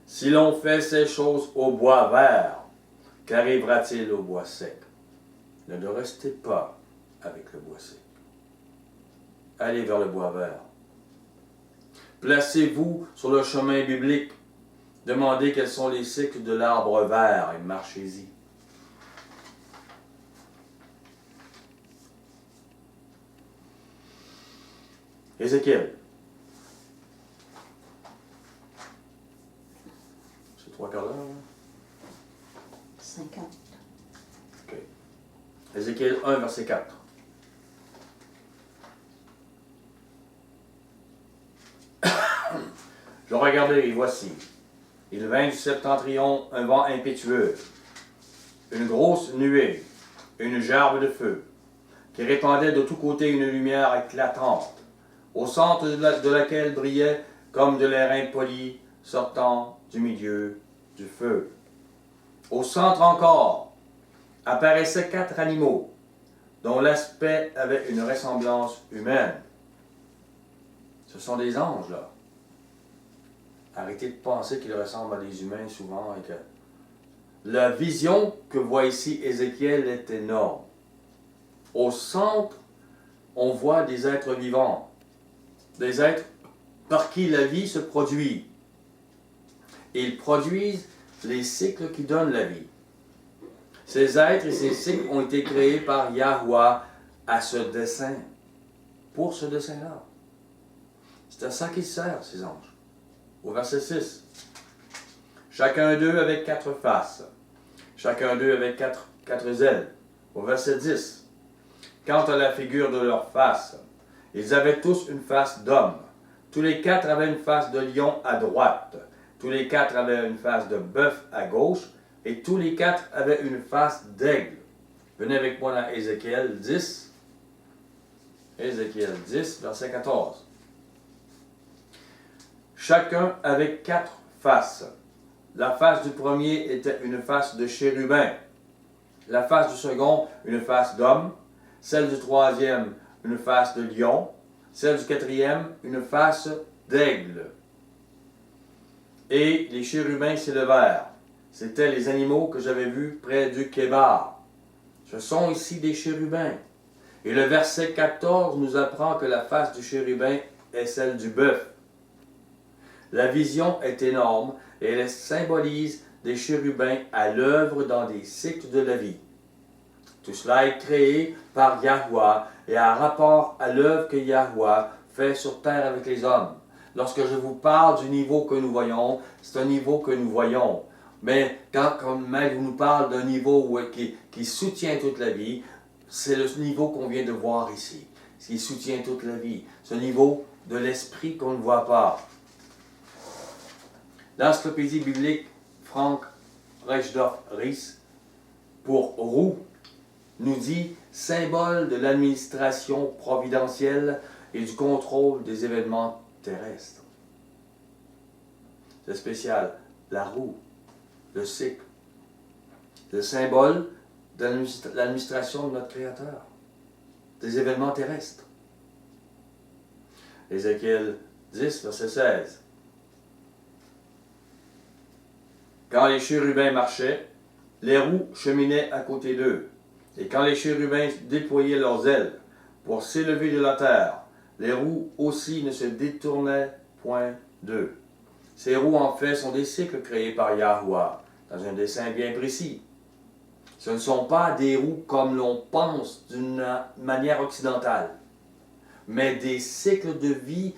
si l'on fait ces choses au bois vert, qu'arrivera-t-il au bois sec? Ne restez pas avec le bois sec. Allez vers le bois vert. Placez-vous sur le chemin biblique. Demandez quels sont les cycles de l'arbre vert et marchez-y. Ézéchiel. C'est 3/4 d'heure, hein? 50. OK. Ézéchiel 1, verset 4. Je regardais et voici. Il vint du septentrion un vent impétueux, une grosse nuée, une gerbe de feu, qui répandait de tous côtés une lumière éclatante, au centre de laquelle brillait comme de l'airain poli sortant du milieu du feu. Au centre encore apparaissaient 4 animaux, dont l'aspect avait une ressemblance humaine. Ce sont des anges, là. Arrêtez de penser qu'ils ressemblent à des humains souvent et que la vision que voit ici Ézéchiel est énorme. Au centre, on voit des êtres vivants, des êtres par qui la vie se produit. Ils produisent les cycles qui donnent la vie. Ces êtres et ces cycles ont été créés par Yahuwah à ce dessein, pour ce dessein-là. C'est à ça qu'ils servent, ces anges. Au verset 6. Chacun d'eux avec 4 faces. Chacun d'eux avec quatre ailes. Au verset 10. Quant à la figure de leur face, Ils avaient tous une face d'homme. Tous les quatre avaient une face de lion à droite. Tous les quatre avaient une face de bœuf à gauche. Et tous les quatre avaient une face d'aigle. Venez avec moi dans Ézéchiel 10. Ézéchiel 10, verset 14. Chacun avait quatre faces. La face du premier était une face de chérubin. La face du second, une face d'homme. Celle du troisième, une face de lion. Celle du quatrième, une face d'aigle. Et les chérubins s'élevèrent. C'étaient les animaux que j'avais vus près du Kébar. Ce sont ici des chérubins. Et le verset 14 nous apprend que la face du chérubin est celle du bœuf. La vision est énorme et elle symbolise des chérubins à l'œuvre dans des cycles de la vie. Tout cela est créé par Yahweh et a rapport à l'œuvre que Yahweh fait sur terre avec les hommes. Lorsque je vous parle du niveau que nous voyons, c'est un niveau que nous voyons. Mais quand Maître nous parle d'un niveau qui soutient toute la vie, c'est le niveau qu'on vient de voir ici, qui soutient toute la vie. Ce niveau de l'esprit qu'on ne voit pas. L'encyclopédie biblique Frank Reichdorf Ries, pour roue, nous dit symbole de l'administration providentielle et du contrôle des événements terrestres. C'est spécial. La roue, le cycle, le symbole de l'administration de notre Créateur, des événements terrestres. Ézéchiel 10, verset 16. Quand les chérubins marchaient, les roues cheminaient à côté d'eux. Et quand les chérubins déployaient leurs ailes pour s'élever de la terre, les roues aussi ne se détournaient point d'eux. Ces roues, en fait, sont des cycles créés par Yahweh, dans un dessin bien précis. Ce ne sont pas des roues comme l'on pense d'une manière occidentale, mais des cycles de vie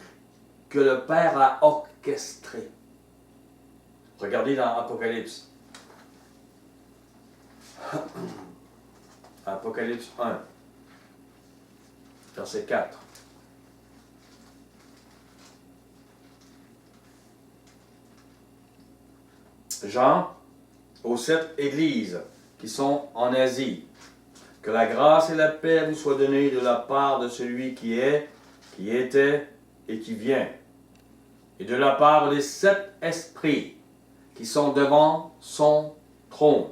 que le Père a orchestrés. Regardez dans Apocalypse. Apocalypse 1, verset 4. Jean, aux 7 églises qui sont en Asie, que la grâce et la paix vous soient données de la part de celui qui est, qui était et qui vient, et de la part des 7 esprits qui sont devant son trône,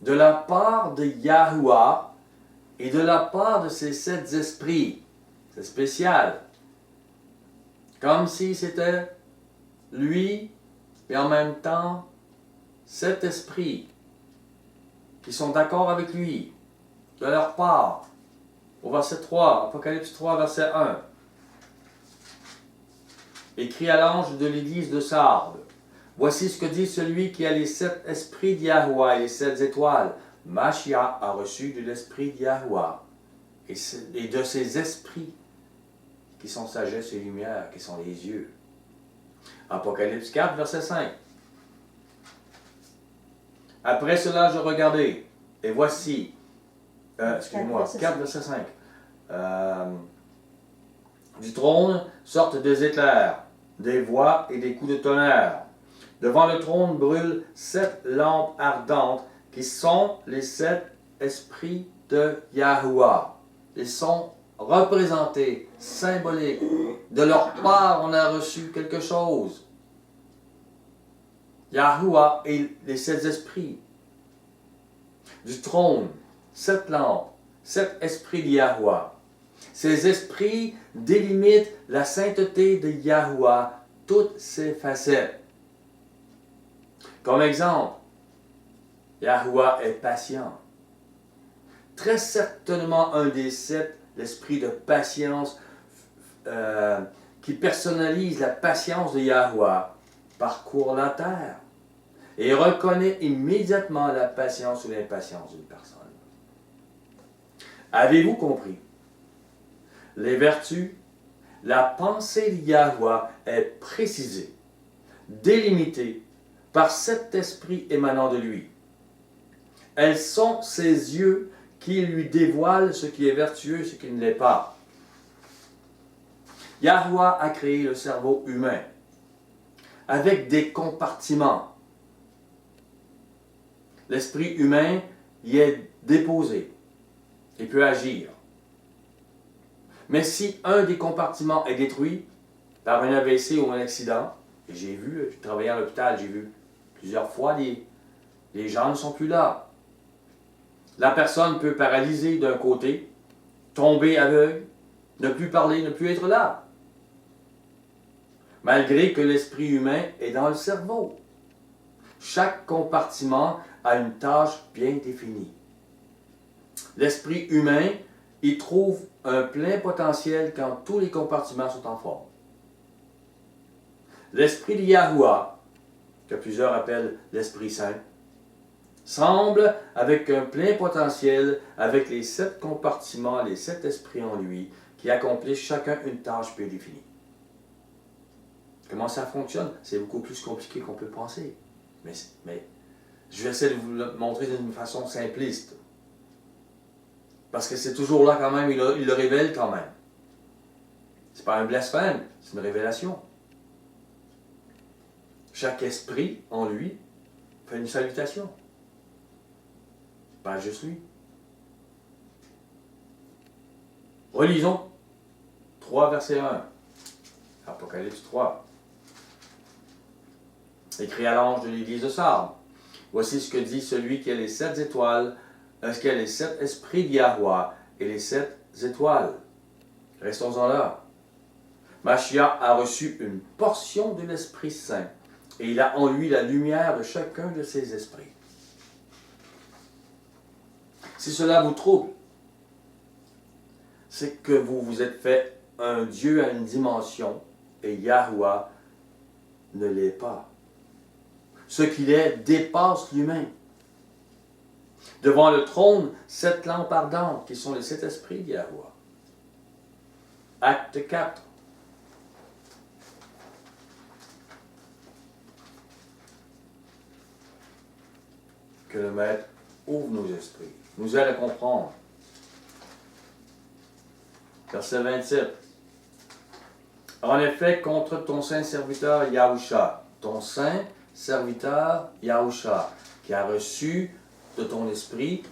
de la part de Yahweh et de la part de ces 7 esprits. C'est spécial. Comme si c'était lui et en même temps 7 esprits qui sont d'accord avec lui, de leur part. Au verset 3, Apocalypse 3, verset 1. Écrit à l'ange de l'église de Sardes. Voici ce que dit celui qui a les 7 esprits d'Yahweh et les 7 étoiles. Mashiach a reçu de l'esprit d'Yahweh et de ses esprits qui sont sagesse et lumière, qui sont les yeux. Apocalypse 4, verset 5. Après cela, je regardai, et voici, excusez-moi, 4, verset 5. Du trône sortent des éclairs, des voix et des coups de tonnerre. Devant le trône brûlent 7 lampes ardentes qui sont les 7 esprits de Yahweh. Ils sont représentés, symboliques. De leur part, on a reçu quelque chose. Yahweh et les 7 esprits. Du trône, 7 lampes, 7 esprits de Yahweh. Ces esprits délimitent la sainteté de Yahweh, toutes ses facettes. Comme exemple, Yahweh est patient. Très certainement un des 7, l'esprit de patience, qui personnalise la patience de Yahweh, parcourt la terre et reconnaît immédiatement la patience ou l'impatience d'une personne. Avez-vous compris? Les vertus, la pensée de Yahweh est précisée, délimitée par cet esprit émanant de lui. Elles sont ses yeux qui lui dévoilent ce qui est vertueux et ce qui ne l'est pas. Yahuwah a créé le cerveau humain avec des compartiments. L'esprit humain y est déposé et peut agir. Mais si un des compartiments est détruit par un AVC ou un accident, et j'ai vu, je travaillais à l'hôpital, j'ai vu plusieurs fois, les gens ne sont plus là. La personne peut paralyser d'un côté, tomber aveugle, ne plus parler, ne plus être là. Malgré que l'esprit humain est dans le cerveau. Chaque compartiment a une tâche bien définie. L'esprit humain y trouve un plein potentiel quand tous les compartiments sont en forme. L'esprit de Yahuwah, que plusieurs appellent l'Esprit Saint, semble avec un plein potentiel avec les 7 compartiments, les 7 esprits en lui, qui accomplissent chacun une tâche bien définie. Comment ça fonctionne? C'est beaucoup plus compliqué qu'on peut penser. Mais je vais essayer de vous le montrer d'une façon simpliste. Parce que c'est toujours là quand même, il le révèle quand même. C'est pas un blasphème, c'est une révélation. Chaque esprit en lui fait une salutation. Pas juste lui. Relisons 3, verset 1. Apocalypse 3. Écrit à l'ange de l'église de Sardes. Voici ce que dit celui qui a les 7 étoiles, qui a les 7 esprits de Yahuwah et les 7 étoiles. Restons-en là. Mashiach a reçu une portion de l'Esprit Saint et il a en lui la lumière de chacun de ses esprits. Si cela vous trouble, c'est que vous vous êtes fait un Dieu à une dimension et Yahuwah ne l'est pas. Ce qu'il est dépasse l'humain. Devant le trône, 7 lampes ardentes qui sont les 7 esprits de Yahuwah. Acte 4. Que le Maître ouvre nos esprits, nous aide à comprendre. Verset 27. En effet, contre ton saint serviteur Yahusha, ton saint serviteur Yahusha, qui a reçu de ton esprit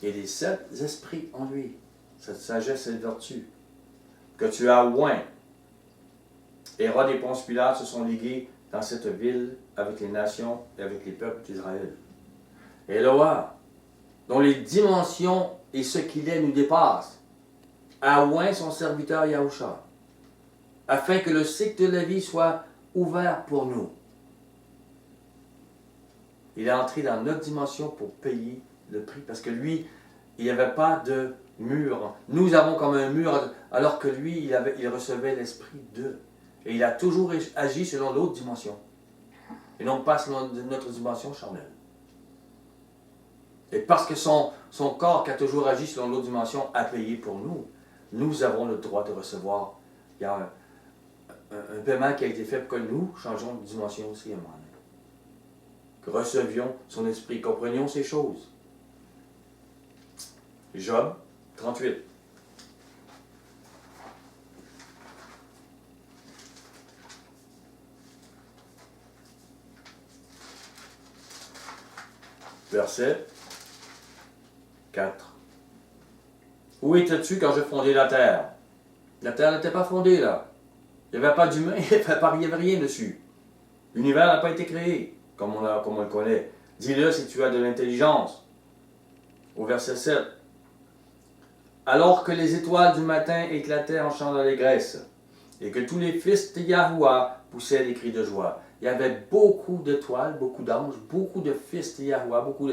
et les 7 esprits en lui, cette sagesse et vertu, que tu as oint. Hérode et Ponce Pilate se sont ligués dans cette ville avec les nations et avec les peuples d'Israël. Eloah, dont les dimensions et ce qu'il est nous dépassent, a oint son serviteur Yahusha, afin que le cycle de la vie soit ouvert pour nous. Il est entré dans notre dimension pour payer le prix, parce que lui, il n'y avait pas de mur. Nous avons comme un mur, alors que lui, il recevait l'esprit d'eux. Et il a toujours agi selon l'autre dimension, et non pas selon notre dimension charnelle. Et parce que son corps qui a toujours agi selon l'autre dimension a payé pour nous, nous avons le droit de recevoir. Il y a un paiement qui a été fait pour que nous changeons de dimension aussi à un moment donné. Que recevions son esprit, comprenions ces choses. Job 38. Verset 4. Où étais-tu quand je fondais la terre? La terre n'était pas fondée là. Il n'y avait pas d'humain, il n'y avait rien dessus. L'univers n'a pas été créé, comme on le connaît. Dis-le si tu as de l'intelligence. Au verset 7. Alors que les étoiles du matin éclataient en chant d'allégresse, et que tous les fils de Yahuwah poussaient des cris de joie. Il y avait beaucoup d'étoiles, beaucoup d'anges, beaucoup de fils de Yahuwah, beaucoup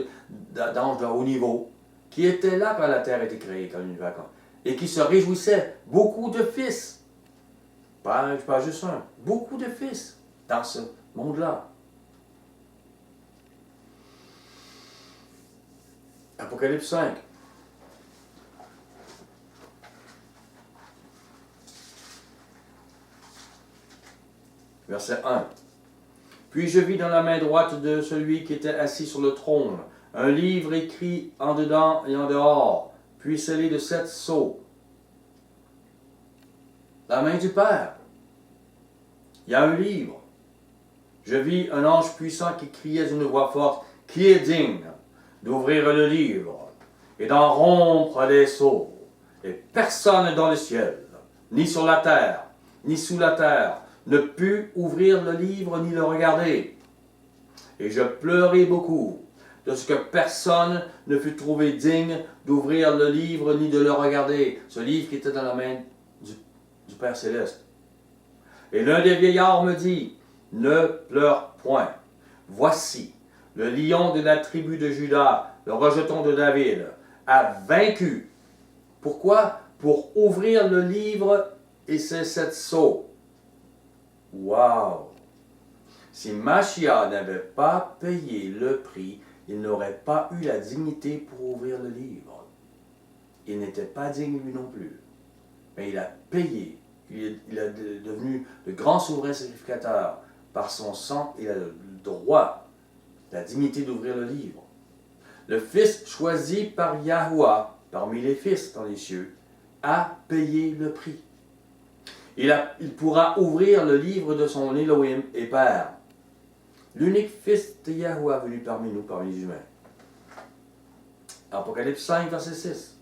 d'anges de haut niveau, qui étaient là quand la terre a été créée, quand l'univers, et qui se réjouissaient. Beaucoup de fils. Pas juste un. Beaucoup de fils dans ce monde-là. Apocalypse 5. Verset 1. Puis je vis dans la main droite de celui qui était assis sur le trône un livre écrit en dedans et en dehors, puis scellé de 7 sceaux. la main du Père. Il y a un livre. Je vis un ange puissant qui criait d'une voix forte, qui est digne d'ouvrir le livre et d'en rompre les sceaux. Et personne dans le ciel, ni sur la terre, ni sous la terre, ne put ouvrir le livre ni le regarder. Et je pleurai beaucoup de ce que personne ne fut trouvé digne d'ouvrir le livre ni de le regarder. Ce livre qui était dans la main du Père Céleste. Et l'un des vieillards me dit, ne pleure point. Voici, le lion de la tribu de Juda, le rejeton de David, a vaincu. Pourquoi? Pour ouvrir le livre et ses 7 sceaux. Wow! Si Mashiach n'avait pas payé le prix, il n'aurait pas eu la dignité pour ouvrir le livre. Il n'était pas digne lui non plus. Mais il a payé. Il est devenu le grand souverain sacrificateur. Par son sang, il a le droit, la dignité d'ouvrir le livre. Le Fils choisi par Yahuwah, parmi les fils dans les cieux, a payé le prix. Il pourra ouvrir le livre de son Elohim et Père. L'unique Fils de Yahuwah venu parmi nous, parmi les humains. Apocalypse 5, verset 6.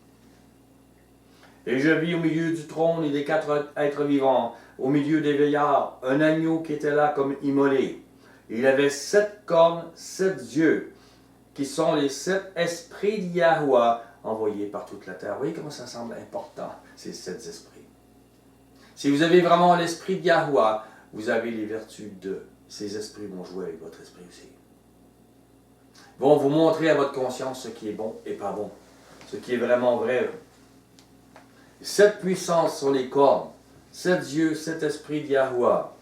Et je vis au milieu du trône et des 4 êtres vivants, au milieu des vieillards, un agneau qui était là comme immolé. Il avait 7 cornes, 7 yeux, qui sont les 7 esprits de Yahuwah envoyés par toute la terre. Vous voyez comment ça semble important, ces 7 esprits. Si vous avez vraiment l'esprit de Yahuwah, vous avez les vertus de ces esprits vont jouer avec votre esprit aussi. Vont vous montrer à votre conscience ce qui est bon et pas bon, ce qui est vraiment vrai. 7 puissances sont les cornes, 7 yeux, 7 esprits de Yahuwah.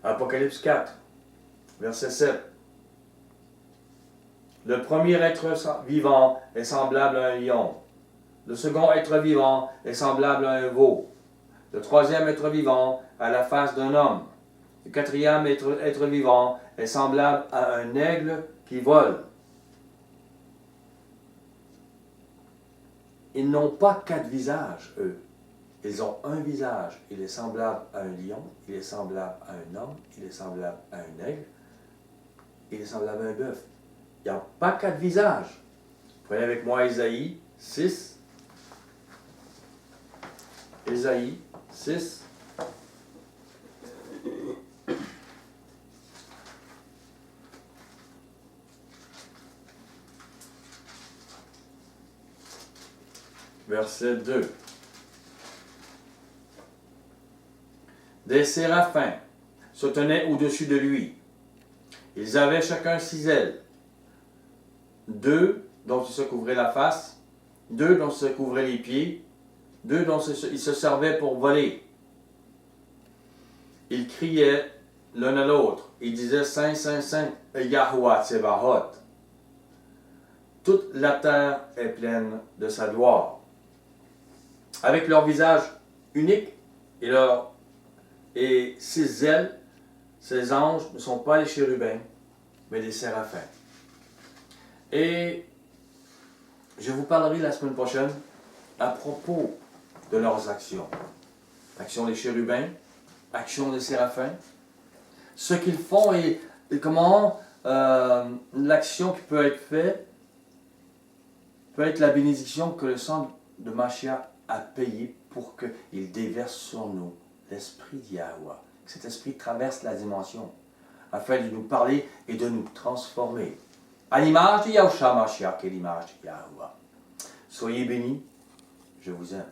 Apocalypse 4, verset 7. Le premier être vivant est semblable à un lion. Le second être vivant est semblable à un veau. Le troisième être vivant a la face d'un homme. Le quatrième être vivant est semblable à un aigle qui vole. Ils n'ont pas 4 visages, eux. Ils ont un visage. Il est semblable à un lion, il est semblable à un homme, il est semblable à un aigle, il est semblable à un bœuf. Il n'y a pas 4 visages. Prenez avec moi Ésaïe 6. Ésaïe 6. Verset 2. Des séraphins se tenaient au-dessus de lui. Ils avaient chacun 6 ailes. 2 dont ils se couvraient la face, 2 dont ils se couvraient les pieds, 2 dont ils se servaient pour voler. Ils criaient l'un à l'autre. Ils disaient Saint, Saint, Saint, Yahuwah Tsebaot. Toute la terre est pleine de sa gloire. Avec leur visage unique et ses ailes, ces anges ne sont pas les chérubins, mais les séraphins. Et je vous parlerai la semaine prochaine à propos de leurs actions. Action des chérubins, action des séraphins, ce qu'ils font et comment l'action qui peut être faite peut être la bénédiction que le sang de Mashiach a payé pour qu'il déverse sur nous l'esprit d'Yahuwah. Que cet esprit traverse la dimension afin de nous parler et de nous transformer. À l'image de Yahushua Mashiach et l'image de Yahuwah. Soyez bénis, je vous aime.